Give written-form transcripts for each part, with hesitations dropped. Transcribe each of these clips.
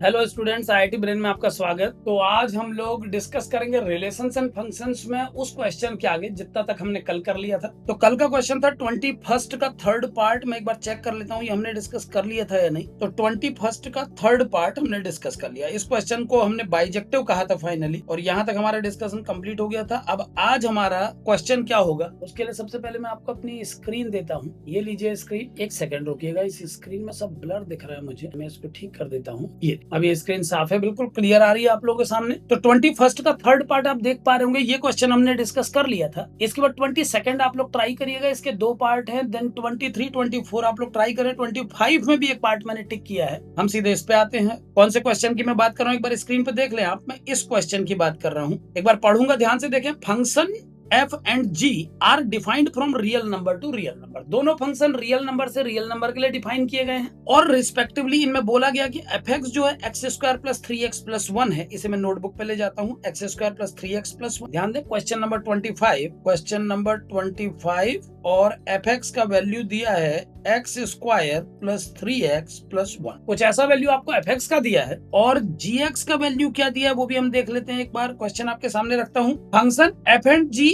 Hello students, IIT brain में आपका स्वागत। तो आज हम लोग डिस्कस करेंगे रिलेशंस एंड फंक्शंस में उस क्वेश्चन के आगे जितना तक हमने कल कर लिया था। तो कल का क्वेश्चन था 21st का थर्ड पार्ट। मैं एक बार चेक कर लेता हूँ ये हमने डिस्कस कर लिया था या नहीं। तो 21st का थर्ड पार्ट हमने डिस्कस कर लिया। इस क्वेश्चन को हमने बाइजेक्टिव कहा था फाइनली, और यहाँ तक हमारा डिस्कशन कंप्लीट हो गया था। अब आज हमारा क्वेश्चन क्या होगा उसके लिए सबसे पहले मैं आपको अपनी स्क्रीन देता हूँ। ये लीजिए स्क्रीन, एक सेकंड रुकिएगा। इस स्क्रीन में सब ब्लर दिख रहा है मुझे, मैं इसको ठीक कर देता हूँ। ये अब ये स्क्रीन साफ है, बिल्कुल क्लियर आ रही है आप लोगों के सामने। तो 21st का थर्ड पार्ट आप देख पा रहे होंगे। ये क्वेश्चन हमने डिस्कस कर लिया था। इसके बाद 22nd आप लोग ट्राई करिएगा, इसके दो पार्ट हैं। देन 23, 24 आप लोग ट्राई करें। 25 में भी एक पार्ट मैंने टिक किया है। हम सीधे इस पे आते हैं। कौन से क्वेश्चन की मैं बात कर रहा हूँ एक बार स्क्रीन पे देख लें आप। मैं इस क्वेश्चन की बात कर रहा हूँ, एक बार पढ़ूंगा, ध्यान से देखें। Function f and g are defined from real number to real number. दोनों फंक्शन रियल नंबर से रियल नंबर के लिए डिफाइन किए गए हैं, और रिस्पेक्टिवली इनमें बोला गया कि fx जो है x square plus 3x plus 1 है। इसे मैं नोटबुक पे ले जाता हूँ। x square plus 3x plus 1। ध्यान दें, क्वेश्चन नंबर 25 और fx का वैल्यू दिया है x square plus 3x plus 1। कुछ ऐसा वैल्यू आपको fx का दिया है, और gx का वैल्यू क्या दिया है वो भी हम देख लेते हैं एक बार। क्वेश्चन आपके सामने रखता हूँ। Function f and g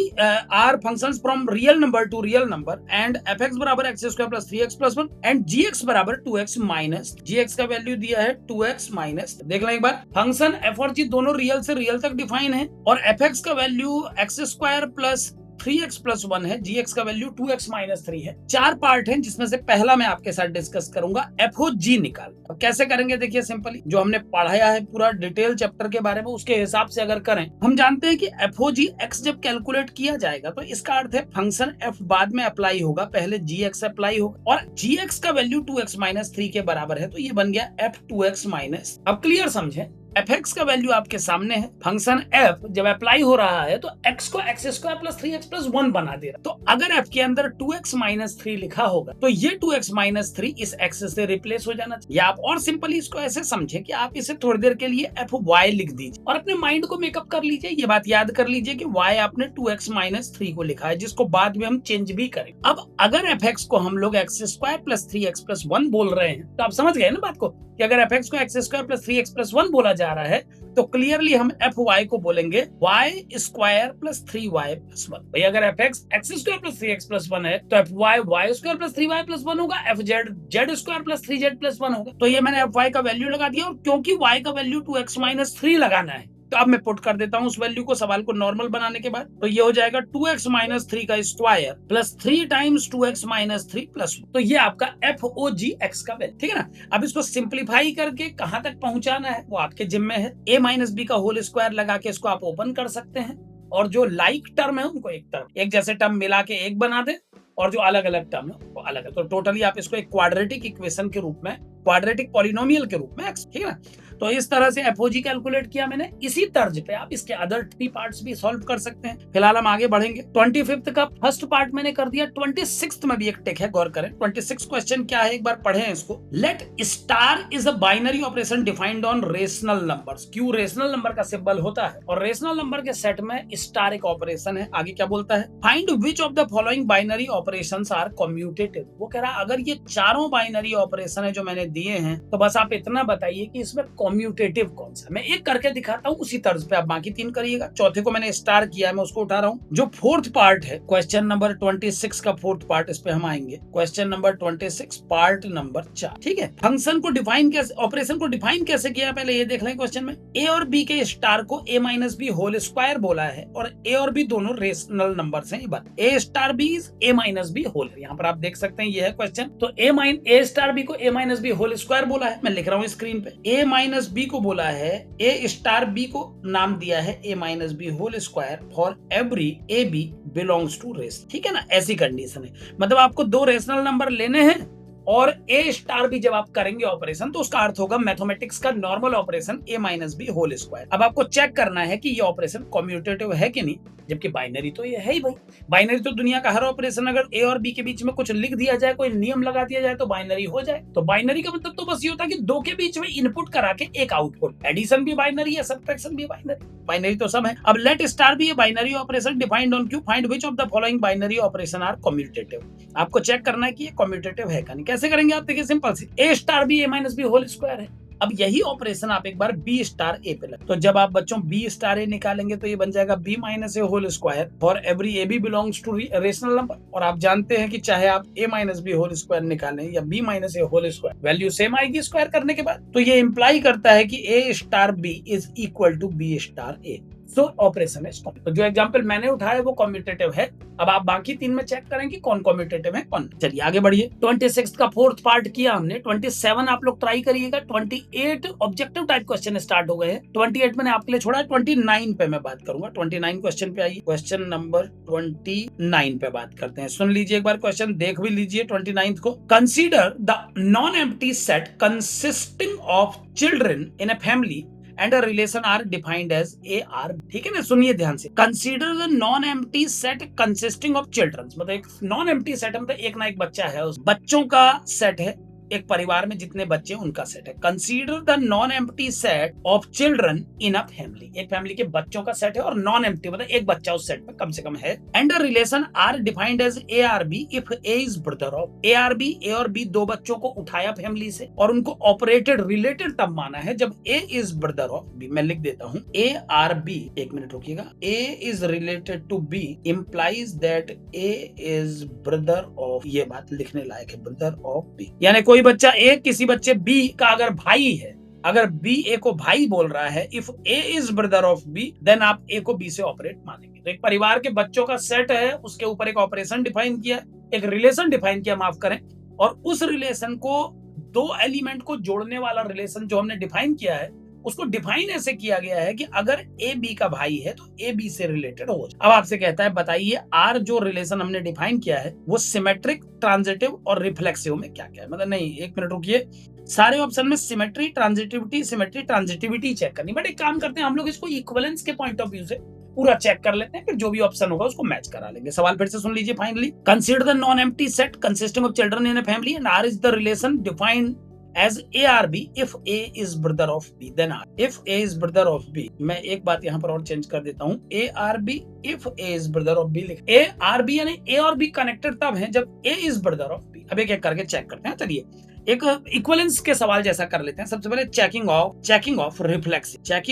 are functions from real number to real number, and fx बराबर x square plus 3x plus 1 and gx बराबर 2x माइनस। gx का वैल्यू दिया है 2x माइनस। देख लें एक बार। फंक्शन f और g दोनों रियल से रियल तक डिफाइन है, और fx का value x square plus 3x plus 1 है। gx का वैल्यू 2x माइनस 3 है। चार पार्ट हैं जिसमें से पहला मैं आपके साथ डिस्कस करूंगा, FOG निकाल। अब कैसे करेंगे देखिए, सिंपली जो हमने पढ़ाया है पूरा डिटेल चैप्टर के बारे में उसके हिसाब से अगर करें। हम जानते हैं कि FOG x जब कैलकुलेट किया जाएगा तो इसका अर्थ है फंक्शन f बाद में अप्लाई होगा, पहले gx अप्लाई होगा, और gx का वैल्यू 2x माइनस 3 के बराबर है, तो ये बन गया f2x माइनस। अब क्लियर समझे, fx का वैल्यू आपके सामने है। फंक्शन f जब अप्लाई हो रहा है तो x को x square plus 3x plus 1 बना दे रहा। तो अगर f के अंदर 2x माइनस 3 लिखा होगा तो ये 2x माइनस 3 इस x से रिप्लेस हो जाना चाहिए। या आप और सिंपली इसको ऐसे समझे कि आप इसे थोड़ी देर के लिए fy लिख दीजिए और अपने माइंड को मेकअप कर लीजिए। ये बात याद कर लीजिए कि y आपने 2x माइनस 3 को लिखा है, जिसको बाद में हम चेंज भी करें। अब अगर fx को हम लोग x square plus 3x plus 1 बोल रहे हैं तो आप समझ गए ना बात को, कि अगर fx को x square plus 3x plus 1 बोला जा रहा है तो क्लियरली हम fy को बोलेंगे y square plus 3y plus 1। भाई अगर fx x square plus 3x plus 1 है तो fy y square plus 3y plus 1 होगा, fz z square plus 3z plus 1 होगा। तो ये मैंने fy का वैल्यू लगा दिया, और क्योंकि y का वैल्यू 2x माइनस 3 लगाना है तो अब मैं पुट कर देता हूं उस वैल्यू को सवाल को नॉर्मल बनाने के बाद। तो ये हो जाएगा 2x माइनस 3 का square plus 3 times 2x minus 3 plus 1। तो ये आपका FOG x का वैल्यू, ठीक है ना। अब इसको सिंप्लीफाई करके कहां तक पहुंचाना है वो आपके जिम्मे है। a माइनस बी का होल स्क्वायर लगा के इसको आप ओपन कर सकते हैं, और जो लाइक टर्म है उनको एक जैसे टर्म मिला के एक बना दे, और जो अलग अलग टर्म है वो अलग है। तो टोटली आप इसको एक क्वाड्रेटिक इक्वेशन के रूप में, क्वाड्रेटिक पॉलिनोमियल के रूप में, ठीक है ना। तो इस तरह से FOG कैलकुलेट किया मैंने। इसी तर्ज पे आप इसके अदर 3 पार्ट्स भी सॉल्व कर सकते हैं। फिलहाल हम आगे बढ़ेंगे। 25th का फर्स्ट पार्ट मैंने कर दिया। 26th में भी एक टिक है, गौर करें। 26 क्वेश्चन क्या है एक बार पढ़ें इसको। Let star is a binary operation defined on rational numbers. क्यों रेशनल नंबर का सिंबल होता है, और रेशनल नंबर के सेट में स्टार एक ऑपरेशन है। आगे क्या बोलता है, find which of the following binary operations are commutative. वो कह रहा अगर ये चारों बाइनरी ऑपरेशन है जो मैंने दिए हैं तो बस आप इतना बताइए कि इसमें कम्यूटेटिव कौन सा। मैं एक करके दिखाता हूँ, उसी तर्ज पे आप बाकी 3 करिएगा। चौथे को मैंने स्टार किया है, मैं उसको उठा रहा हूँ। जो फोर्थ पार्ट है क्वेश्चन नंबर 26 का फोर्थ पार्ट, इस पे हम आएंगे। क्वेश्चन नंबर 26 पार्ट नंबर 4, ठीक है। फंक्शन को डिफाइन कैसे, ऑपरेशन को डिफाइन कैसे किया पहले ये देख लें। क्वेश्चन में a और b के स्टार को a minus B whole square बोला है, और a और b दोनों रेशनल नंबर्स हैं। ये बात a star b is a minus B whole, यहाँ पर आप देख सकते हैं ये है क्वेश्चन। तो a स्टार b को a minus B whole square बोला है, मैं लिख रहा हूँ स्क्रीन पे। a माइनस बी को बोला है, a स्टार b को नाम दिया है a minus B whole square for every a b belongs to रेस, ठीक है ना। ऐसी कंडीशन है, मतलब आपको 2 रेशनल नंबर लेने हैं और a स्टार भी जब आप करेंगे ऑपरेशन तो उसका अर्थ होगा मैथमेटिक्स का normal operation a minus B whole square. अब आपको चेक करना है कि ये ऑपरेशन कम्यूटेटिव है कि नहीं, जबकि बाइनरी तो ये है ही भाई। बाइनरी तो दुनिया का हर ऑपरेशन अगर a और b के बीच में कुछ लिख दिया जाए, कोई नियम लगा दिया जाए तो बाइनरी हो जाए। तो बाइनरी का मतलब तो बस ये होता है कि 2 के बीच में इनपुट करा के एक आउटपुट। एडिशन भी बाइनरी है, सब्ट्रैक्शन भी बाइनरी, बाइनरी तो सब है। अब लेट स्टार भी binary operation defined on Q, find which of the following binary operation are commutative. आपको चेक करना है कि ये कम्यूटेटिव है क्या नहीं। कैसे करेंगे आप, देखिए सिंपल सी। a स्टार भी a minus B whole square है, अब यही ऑपरेशन आप एक बार बी स्टार ए पे लगे, तो जब आप बच्चों बी स्टार ए निकालेंगे तो ये बन जाएगा B minus A whole square for every A B belongs to rational number. और आप जानते हैं कि चाहे आप A minus B whole square निकालें या B minus A whole square, value same आएगी स्क्वायर करने के बाद। तो ये इंप्लाई करता है कि A star B is equal to B star A. So operation is commutative. तो जो एग्जांपल मैंने उठाया वो कॉम्यूटेटिव है। अब आप बाकी 3 में चेक करें कि कौन कॉम्यूटेटिव है कौन। चलिए आगे बढ़िए। 26 का 4th पार्ट किया हमने। 27 आप लोग ट्राई करिएगा। 28 ऑब्जेक्टिव टाइप क्वेश्चन स्टार्ट हो गए हैं। 28 मैंने आपके लिए छोड़ा है। 29 पे मैं बात करूंगा। 29 क्वेश्चन पे आइए। क्वेश्चन नंबर 29 पे बात करते हैं। सुन लीजिए एक बार क्वेश्चन, देख भी लीजिए 29 को। Consider the non empty set consisting of children in a family and a relation are defined as AR। ठीक है ना, सुनिए ध्यान से। Consider the non-empty set consisting of children, मतलब एक non-empty set मतलब एक ना एक बच्चा है, उस बच्चों का सेट है। एक परिवार में जितने बच्चे उनका सेट है। Consider the non empty set of children in a family, एक फैमिली के बच्चों का सेट है और नॉन एम्प्टी मतलब एक बच्चा उस सेट में कम से कम है। And the relation R defined as A R B if A is brother of. A R B, A और बी दो बच्चों को उठाया फैमिली से और उनको ऑपरेटेड रिलेटेड तब माना है जब A is brother of B. मैं लिख देता हूं ए आर बी, एक मिनट रुकिएगा। A is related to B implies that A is brother of, ये बात लिखने लायक है, ब्रदर ऑफ बी। यानी कोई बच्चा ए किसी बच्चे बी का अगर भाई है, अगर बी ए को भाई बोल रहा है, if A is brother of B then आप ए को बी से ऑपरेट मानेंगे। तो एक परिवार के बच्चों का सेट है, उसके ऊपर एक ऑपरेशन डिफाइन किया, एक रिलेशन डिफाइन किया, माफ करें, और उस रिलेशन को दो एलिमेंट को जोड़ने वाला रिलेशन जो हमने डिफाइन किया है उसको डिफाइन ऐसे किया गया है कि अगर ए बी का भाई है तो ए बी से रिलेटेड हो जाए। अब आपसे कहता है बताइए आर जो रिलेशन हमने डिफाइन किया है वो सिमेट्रिक, ट्रांजिटिव और रिफ्लेक्सिव में क्या क्या है। मतलब नहीं, एक मिनट रुकिए, सारे ऑप्शन में सिमेट्री, ट्रांजिटिविटी चेक करनी, बट एक काम करते हैं हम लोग इसको इक्विवेलेंस के पॉइंट ऑफ व्यू से पूरा चेक कर लेते हैं, फिर जो भी ऑप्शन होगा उसको मैच करा लेंगे। सवाल फिर से सुन लीजिए finally. Consider the non empty set consisting of children in a family and R is the relation defined as ARB if A is brother of B then R if A is brother of B। मैं एक बात यहाँ पर और change कर देता हूँ, ARB if A is brother of B लिख। ARB यानी A और B कनेक्टेड तब है जब A is brother of B। अब एक एक करके चेक करते हैं। चलिए एक इक्विवेलेंस के सवाल जैसा कर लेते हैं। सबसे पहले चेकिंग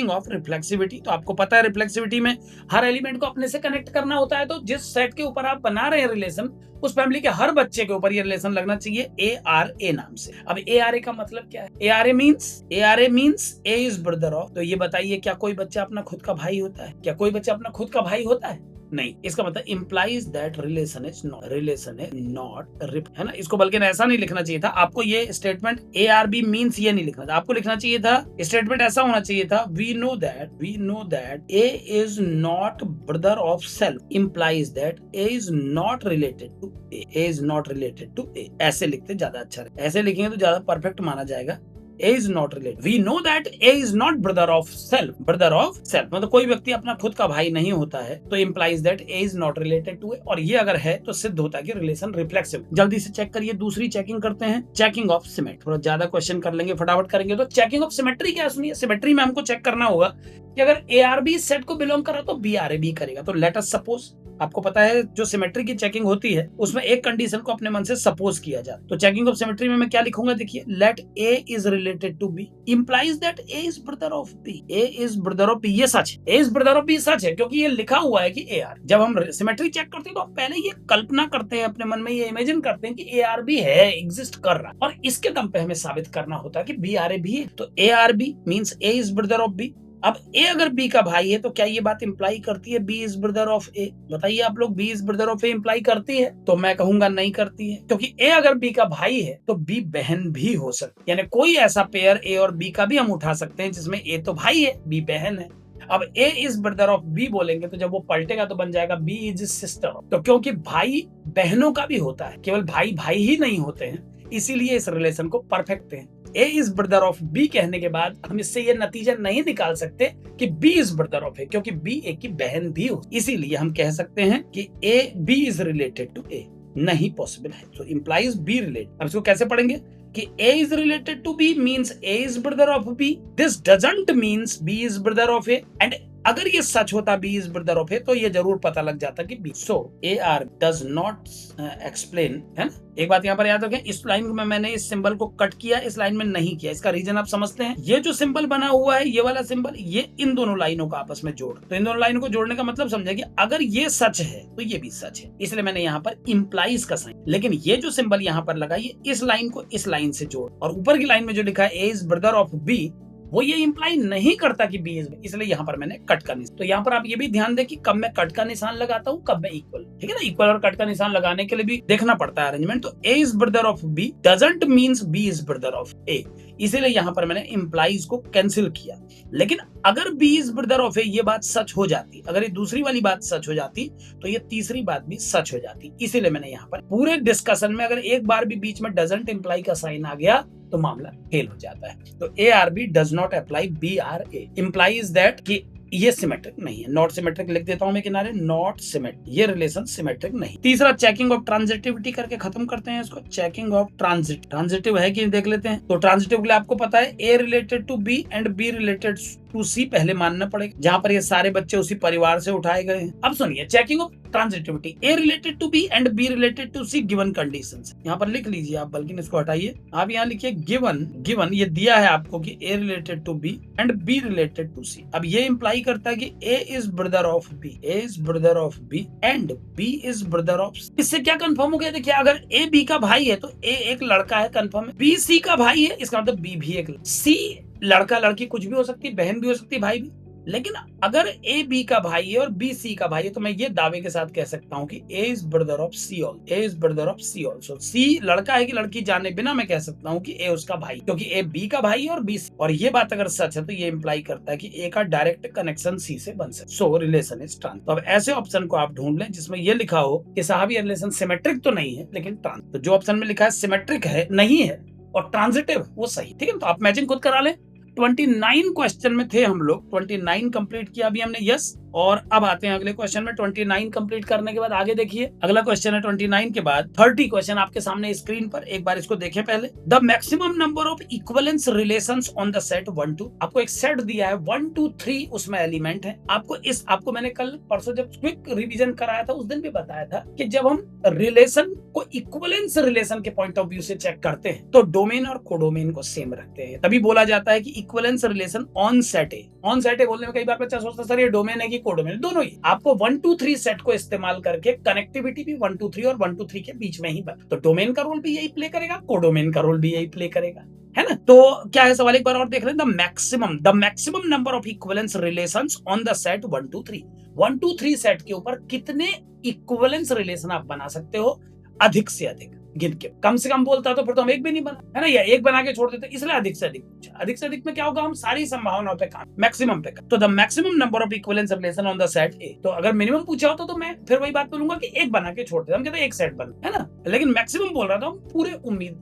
ऑफ रिफ्लेक्सिविटी। तो आपको पता है रिफ्लेक्सिविटी में हर एलिमेंट को अपने से कनेक्ट करना होता है, तो जिस सेट के ऊपर आप बना रहे हैं रिलेशन उस फैमिली के हर बच्चे के ऊपर ये रिलेशन लगना चाहिए ए आर ए नाम से। अब ए आर ए का मतलब क्या है? A R A means A is brother of. तो ये बताइए क्या कोई बच्चा अपना खुद का भाई होता है? क्या कोई बच्चा अपना खुद का भाई होता है? नहीं। इसका मतलब implies that relation is not है ना। इसको बल्कि ऐसा नहीं लिखना चाहिए था आपको, ये statement A R B means ये नहीं लिखना था आपको, लिखना चाहिए था स्टेटमेंट ऐसा होना चाहिए था we know that A is not brother of self implies that A is not related to A. ऐसे लिखते ज्यादा अच्छा है, ऐसे लिखेंगे तो ज्यादा परफेक्ट माना जाएगा। A is not related. We know that A is not brother of self. मतलब कोई व्यक्ति अपना खुद का भाई नहीं होता है, तो implies that A is not related to A। और ये अगर है तो सिद्ध होता है कि रिलेशन रिफ्लेक्सिव। जल्दी से चेक करिए, दूसरी चेकिंग करते हैं, चेकिंग ऑफ सिमेट्री। थोड़ा ज्यादा क्वेश्चन कर लेंगे, फटाफट करेंगे। तो चेकिंग ऑफ सिमेट्री क्या है सुनिए। सिमेट्री में हमको चेक करना होगा कि अगर ए आर बी सेट को बिलोंग कर रहा तो बी आर ए बी करेगा। तो लेट अस सपोज, आपको पता है जो सिमेट्री की चेकिंग होती है उसमें एक कंडीशन को अपने मन से सपोज किया जाए। तो चेकिंग ऑफ सिमेट्री में मैं क्या लिखूंगा, देखिए, let A is related to B implies that A is brother of B. A is brother of B, ये सच है। A is brother of B सच है क्योंकि ये लिखा हुआ है कि ए आर। जब हम सिमेट्री चेक करते हैं तो पहले ये कल्पना करते हैं, अपने मन में ये इमेजिन करते हैं कि ए आर बी है, एग्जिस्ट कर रहा है, और इसके दम पे हमें साबित करना होता है कि बी आर ए भी है। तो A R B means A is brother of B. अब ए अगर बी का भाई है तो क्या ये बात इंप्लाई करती है B is brother of A? बताइए आप लोग, B is brother of A imply करती है? तो मैं कहूंगा नहीं करती है, क्योंकि ए अगर बी का भाई है तो बी बहन भी हो सकती है। यानी कोई ऐसा पेयर ए और बी का भी हम उठा सकते हैं जिसमें ए तो भाई है, बी बहन है। अब ए इज ब्रदर ऑफ बी बोलेंगे तो जब वो पलटेगा तो बन जाएगा बी इज सिस्टर। तो क्योंकि भाई बहनों का भी होता है, केवल भाई भाई ही नहीं होते हैं, इसीलिए इस रिलेशन को परफेक्ट है। A is brother of B कहने के बाद हम इससे ये नतीजा नहीं निकाल सकते कि बी इज ब्रदर ऑफ ए, क्योंकि बी ए की बहन भी हो। इसीलिए हम कह सकते हैं कि A B is related to A नहीं पॉसिबल है। तो इंप्लाइज बी रिलेटेड। अब इसको कैसे पढ़ेंगे कि A is related to B means A is brother of B. This doesn't means B is brother of A, and अगर ये सच होता B is brother of A, तो ये जरूर पता लग जाता कि B. So A R does not explain, है ना। एक बात यहाँ पर याद रखें, इस लाइन में मैंने इस सिंबल को कट किया, इस लाइन में नहीं किया। इसका रीजन आप समझते हैं। ये जो सिंबल बना हुआ है, ये वाला सिंबल, ये इन दोनों लाइनों को आपस में जोड़, तो इन दोनों लाइनों को जोड़ने का मतलब समझे कि अगर ये सच है तो ये भी सच है, इसलिए मैंने यहाँ पर इंप्लाइज का साइन। लेकिन ये जो सिंबल यहाँ पर लगा, ये इस लाइन को इस लाइन से जोड़, और ऊपर की लाइन में जो लिखा है A is brother of B, वो ये इंप्लाई नहीं करता कि बी इज, इसलिए यहाँ पर मैंने कट का निशान। तो यहाँ पर आप ये भी ध्यान दें कि कब मैं कट का निशान लगाता हूँ, कब मैं इक्वल, ठीक है ना। इक्वल और कट का निशान लगाने के लिए भी देखना पड़ता है अरेंजमेंट। तो A is brother of B doesn't means B is brother of A, इसीलिए यहाँ पर मैंने इंप्लाइज को कैंसिल किया। लेकिन अगर बी इज ब्रदर ऑफ ए ये बात सच हो जाती, अगर ये दूसरी वाली बात सच हो जाती, तो ये तीसरी बात भी सच हो जाती। इसीलिए मैंने यहाँ पर पूरे डिस्कशन में अगर एक बार भी बीच में डजंट इंप्लाई का साइन आ गया तो मामला फेल हो जाता है। तो A R B does not apply B R A, implies that कि ये सिमेट्रिक नहीं है। नॉट सिमेट्रिक लिख देता हूं मैं किनारे, नॉट सिमेट्रिक, ये रिलेशन सिमेट्रिक नहीं। तीसरा चेकिंग ऑफ ट्रांजिटिविटी करके खत्म करते हैं इसको। चेकिंग ऑफ ट्रांजिटिव है कि देख लेते हैं। तो ट्रांजिटिव के लिए आपको पता है A related to B and B related to C पहले मानना पड़ेगा, जहां पर ये सारे बच्चे उसी परिवार से उठाए गए हैं। अब सुनिए, checking of transitivity, A related to B and B related to C given conditions. यहाँ पर लिख लीजिए आप, बल्कि इसको हटाइए, आप यहाँ लिखिए गिवन ये दिया है आपको कि A related to B and B related to C. अब ये इंप्लाई करता है कि A is brother of B, A is brother of B and B is brother of C. इससे क्या कंफर्म हो गया? देखिए, अगर ए बी का भाई है तो ए एक लड़का है, कंफर्म है। बी सी का भाई है, इसका मतलब बी भी एक, सी लड़का लड़की कुछ भी हो सकती है, बहन भी हो सकती है, भाई भी। लेकिन अगर ए बी का भाई है और बी सी का भाई है, तो मैं ये दावे के साथ कह सकता हूँ कि A is brother of C all, A is brother of C also. C लड़का है कि लड़की जाने बिना मैं कह सकता हूँ कि ए उसका भाई, क्योंकि ए बी का भाई है और बी सी। और ये बात अगर सच है तो ये इंप्लाई करता है कि ए का डायरेक्ट कनेक्शन सी से बन सकता है। So relation is trans. तो अब ऐसे ऑप्शन को आप ढूंढ लें जिसमें ये लिखा हो कि साहब ये रिलेशन सिमेट्रिक तो नहीं है लेकिन ट्रांस। तो जो ऑप्शन में लिखा है सिमेट्रिक है, नहीं है, और ट्रांजिटिव, वो सही, ठीक है। तो आप मैचिंग खुद करा लें। 29 क्वेश्चन में थे हम लोग, 29 कंप्लीट किया अभी हमने, यस। और अब आते हैं अगले क्वेश्चन में। 29 कंप्लीट करने के बाद आगे देखिए, अगला क्वेश्चन है 29 के बाद 30 क्वेश्चन आपके सामने स्क्रीन पर, एक बार इसको देखें पहले। The maximum number of equivalence relations on the set 1 2। आपको एक सेट दिया है 1 2 3, उसमें एलिमेंट है। आपको मैंने कल परसों जब क्विक रिवीजन कराया था उस दिन भी बताया था कि जब हम रिलेशन को इक्विवेलेंस रिलेशन के पॉइंट ऑफ व्यू से चेक करते हैं तो डोमेन और कोडोमेन को सेम रखते हैं, तभी बोला जाता है कि equivalence relation on set A. On set ए बोलने में कई बार बच्चा सोचता सर ये डोमेन है कि कोडोमेन, दोनों ही। आपको 1 2 3 सेट को इस्तेमाल करके कनेक्टिविटी भी 1 2 3 और 1 2 3 के बीच में ही बन, तो डोमेन का रोल भी यही प्ले करेगा, कोडोमेन का रोल भी यही प्ले करेगा, है ना। तो क्या है सवाल, एक बार और देख लें। The maximum number of equivalence relations on the set 1 2 3। 1 2 3 set के ऊपर कितने इक्विवेलेंस रिलेशन आप बना सकते हो? अधिक से अधिक गिन के। कम से कम बोलता तो फिर तो हम एक भी नहीं बना, है ना, या एक बना के छोड़ देते, इसलिए अधिक से अधिक पूछा। अधिक से अधिक में क्या होगा, हम सारी संभावनाओं पे काम, मैक्सिमम पे काम। तो the maximum number of equivalence relation on the set ए। तो अगर मिनिमम पूछा होता तो मैं फिर वही बात बोलूंगा कि एक बना के छोड़ देते, हम कहते एक सेट बन, है ना। लेकिन मैक्सिमम बोल रहा था, हम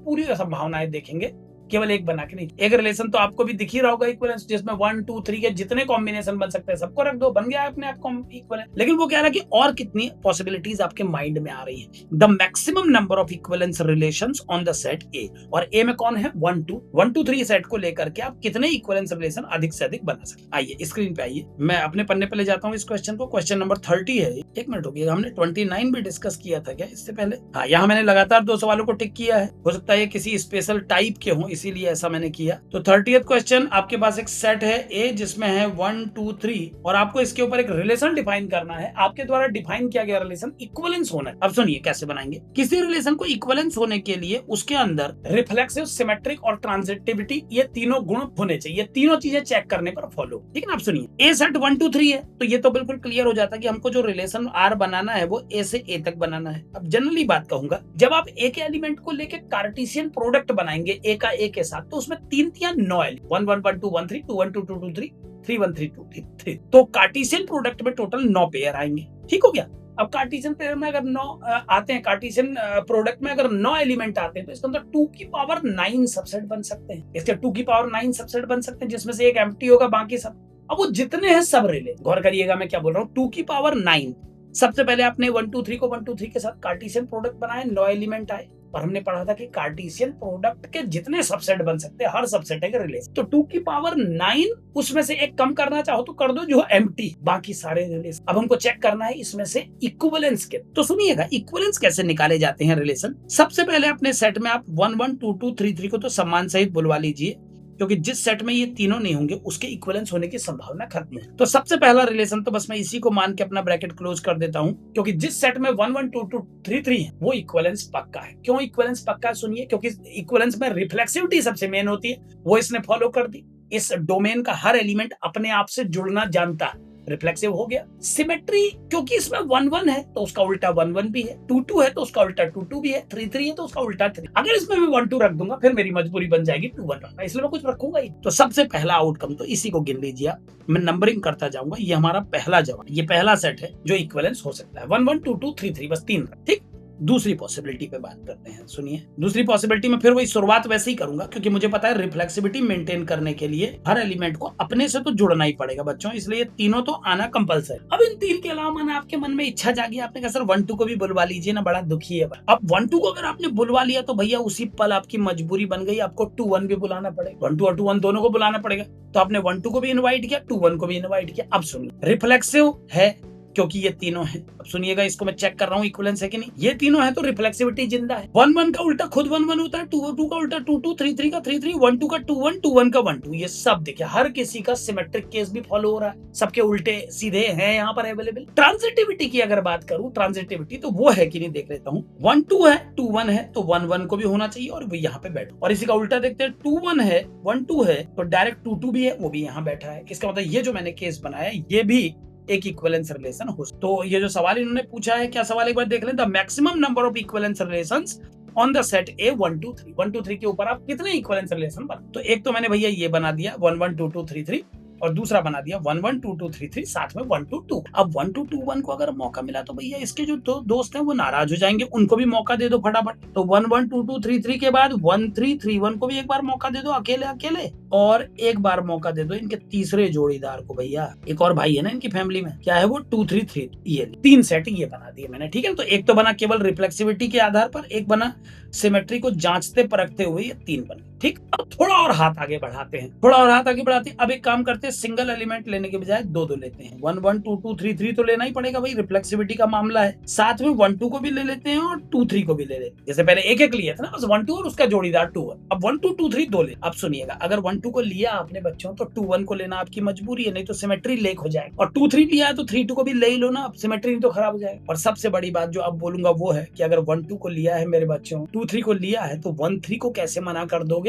पूरी संभावनाएं देखेंगे, केवल एक बना के नहीं। एक रिलेशन तो आपको भी दिख ही रहा होगा इक्विवेलेंस, जिसमें 1 2 3 के जितने कॉम्बिनेशन बन सकते हैं सबको रख दो, बन गया अपने आप इक्विवेलेंस। लेकिन वो कह रहा है कि और कितनी पॉसिबिलिटीज आपके माइंड में आ रही है। The maximum number of equivalence relations on the set ए, और ए में कौन है? 1 2 3 सेट को लेकर के आप कितने इक्विवेलेंस रिलेशन अधिक से अधिक बना सकते। आइए स्क्रीन पे आइए, मैं अपने पन्ने पे ले जाता हूँ इस क्वेश्चन को। क्वेश्चन नंबर 30 है। एक मिनट हो गया, हमने 29 भी डिस्कस किया था क्या इससे पहले? हाँ, यहाँ मैंने लगातार 2 सवालों को टिक किया है, हो सकता है किसी स्पेशल टाइप के हो, इसीलिए ऐसा मैंने किया। तो 30th क्वेश्चन, आपके पास एक सेट है ए जिसमें है 1 2 3, और आपको इसके ऊपर एक रिलेशन डिफाइन करना है। आपके द्वारा डिफाइन किया गया रिलेशन इक्विवेलेंस होना है। अब सुनिए कैसे बनाएंगे। किसी रिलेशन को इक्विवेलेंस होने के लिए उसके अंदर रिफ्लेक्सिव, सिमेट्रिक और ट्रांजिटिविटी, ये तीनों गुण होने चाहिए। तीनों चीजें चेक करने पर फॉलो, ठीक है ना। आप सुनिए, ए सेट 1 2 3 है, तो ये तो बिल्कुल क्लियर हो जाता है कि हमको जो रिलेशन आर बनाना है वो ए से ए तक बनाना है। अब जनरली बात कहूंगा, जब आप ए के एलिमेंट को लेके कार्टेशियन प्रोडक्ट बनाएंगे ए का ए के साथ, तो उसमें 3 3 9 एलिमेंट, 1 1 1 2 1 3 2 1 2 2 2 3 3 1 3 2 3, तो कार्टेशियन प्रोडक्ट में टोटल 9 पेयर आएंगे, ठीक हो गया। अब कार्टेशियन पेयर में अगर 9 आते हैं, कार्टेशियन प्रोडक्ट में अगर 9 एलिमेंट आते हैं, तो इसके अंदर 2 की पावर 9 सबसेट बन सकते हैं। इसके 2 की पावर 9 सबसेट बन सकते हैं, जिसमें से एक एम्प्टी होगा, बाकी सब। अब वो जितने हैं सब रिले, गौर करिएगा मैं क्या बोल रहा हूँ, 2 की पावर 9। सबसे पहले आपने 1 2 3 को 1 2 3 के साथ कार्टेशियन प्रोडक्ट बनाए, 9 एलिमेंट आए, और हमने पढ़ा था कि कार्टेशियन प्रोडक्ट के जितने सबसेट बन सकते हैं हर सबसेट है रिलेशन। तो 2 की पावर 9 उसमें से एक कम करना चाहो तो कर दो जो एम्प्टी, बाकी सारे रिलेशन। अब हमको चेक करना है इसमें से इक्विवेलेंस के। तो सुनिएगा इक्विवेलेंस कैसे निकाले जाते हैं रिलेशन। सबसे पहले अपने सेट में आप 1 1 2 2 3 3 को तो सम्मान सहित बुलवा लीजिए, क्योंकि जिस सेट में ये तीनों नहीं होंगे उसके इक्विवेलेंस होने की संभावना खत्म है। तो सबसे पहला रिलेशन तो बस मैं इसी को मान के अपना ब्रैकेट क्लोज कर देता हूं, क्योंकि जिस सेट में 1 1 2 2 3 3 है वो इक्विवेलेंस पक्का है। क्यों इक्विवेलेंस पक्का है सुनिए, क्योंकि इक्विवेलेंस में रिफ्लेक्सिविटी सबसे मेन होती है, वो इसने फॉलो कर दी। इस डोमेन का हर एलिमेंट अपने आप से जुड़ना जानता है, रिफ्लेक्सिव हो गया। सिमेट्री, क्योंकि इसमें 1 1 है तो उसका उल्टा 1 1 भी है, 2 2 है तो उसका उल्टा 2 2 भी है, 3 3 है तो उसका उल्टा 3। अगर इसमें मैं 1 2 रख दूंगा फिर मेरी मजबूरी बन जाएगी 2 1 रखना, इसलिए मैं कुछ रखूंगा ही। तो सबसे पहला आउटकम तो इसी को गिन लीजिए आप। मैं नंबरिंग करता जाऊंगा, ये हमारा पहला जवाब, ये पहला सेट है जो इक्विवेलेंस हो सकता है। 1 1 2 2 3 3 बस 3, ठीक। दूसरी पॉसिबिलिटी पे बात करते हैं, सुनिए। दूसरी पॉसिबिलिटी में फिर वही शुरुआत वैसे ही करूंगा, क्योंकि मुझे पता है रिफ्लेक्सिविटी मेंटेन करने के लिए हर एलिमेंट को अपने से तो जुड़ना ही पड़ेगा बच्चों, इसलिए तीनों तो आना कंपलसरी। अब इन तीन के अलावा मन आपके मन में इच्छा जागी, आपने कहा सर 1 2 को भी बुलवा लीजिए ना, बड़ा दुखी है। अब 1 2 को अगर आपने बुलवा लिया तो भैया उसी पल आपकी मजबूरी बन गई, आपको 2 1 भी बुलाना पड़ेगा। 1 2 और 2 1 दोनों को बुलाना पड़ेगा। तो आपने 1 2 को भी इन्वाइट किया, 2 1 को भी इन्वाइट किया। अब सुनिए, रिफ्लेक्सिव है क्योंकि ये तीनों हैं। अब सुनिएगा, इसको मैं चेक कर रहा हूँ इक्विवेलेंस है कि नहीं। ये तीनों है तो रिफ्लेक्सिविटी जिंदा है। 1 1 का उल्टा खुद 1 1 होता है, 2 2 का उल्टा 2 2, 3 3 का 3 3, 1 2 का 2 1, 2 1 का 1 2। ये सब देखिए हर किसी का सिमेट्रिक केस भी फॉलो हो रहा है, सबके उल्टे सीधे हैं यहाँ पर अवेलेबल। ट्रांजिटिविटी की अगर बात करूं, ट्रांजिटिविटी तो वो है कि नहीं देख लेता हूँ। 1 2 है, 2 1 है तो 1 1 को भी होना चाहिए और वो यहाँ पे बैठा। और इसी का उल्टा देखते हैं, 2 1 है, 1 2 है तो डायरेक्ट 2 2 भी है, वो भी यहाँ बैठा है। इसका मतलब ये जो मैंने केस बनाया ये भी एक इक्विवेलेंस रिलेशन हो। तो ये जो सवाल इन्होंने पूछा है, क्या सवाल एक बार देख लें। The maximum number of equivalence relations on the set ए 1 2 3। 1 2 3 के ऊपर आप कितने इक्विवेलेंस रिलेशन बना। तो एक तो मैंने भैया ये बना दिया 1 1 2 2 3 3, और दूसरा बना दिया 1 1 2 2 3 3 साथ में 1 2 2। अब 1 2 2 1 को अगर मौका मिला तो भैया इसके जो दो दोस्त हैं वो नाराज हो जाएंगे, उनको भी मौका दे दो फटाफट। तो 1 1 2 2 3 3 के बाद 1 3 3 1 को भी एक बार मौका दे दो अकेले अकेले, और एक बार मौका दे दो इनके तीसरे जोड़ीदार को। भैया एक और भाई है ना इनकी फैमिली में, क्या है वो 2 3 3। ये 3 सेट ये बना दिए मैंने, ठीक है। तो एक तो बना केवल रिफ्लेक्सिविटी के आधार पर, एक बना सिमेट्री को जांचते परखते हुए, ये 3 बने, ठीक। अब थोड़ा और हाथ आगे बढ़ाते हैं, थोड़ा और हाथ आगे बढ़ाते हैं। अब एक काम करते हैं, सिंगल एलिमेंट लेने के बजाय 2 2 लेते हैं। 1 1 2 2 3 3 तो लेना ही पड़ेगा भाई, रिफ्लेक्सिविटी का मामला है। साथ में 1 2 को भी ले लेते हैं और 2 3 को भी ले लेते हैं। जैसे पहले एक एक लिया था ना, बस 1 2 और उसका जोड़ीदार 2 1। अब 1 2 2 3 2 ले। अब सुनिएगा, अगर 1 2 को लिया आपने बच्चों तो 2 1 को लेना आपकी मजबूरी है, नहीं तो सिमेट्री लेक हो जाएगी। और 2 3 लिया है तो 3 2 को भी ले ही लो ना, अब सिमेट्री नहीं तो खराब हो जाएगा। और सबसे बड़ी बात जो अब बोलूंगा वो है कि अगर 1 2 को लिया है मेरे बच्चों, 2 3 को लिया है तो 1 3 को कैसे मना कर दोगे।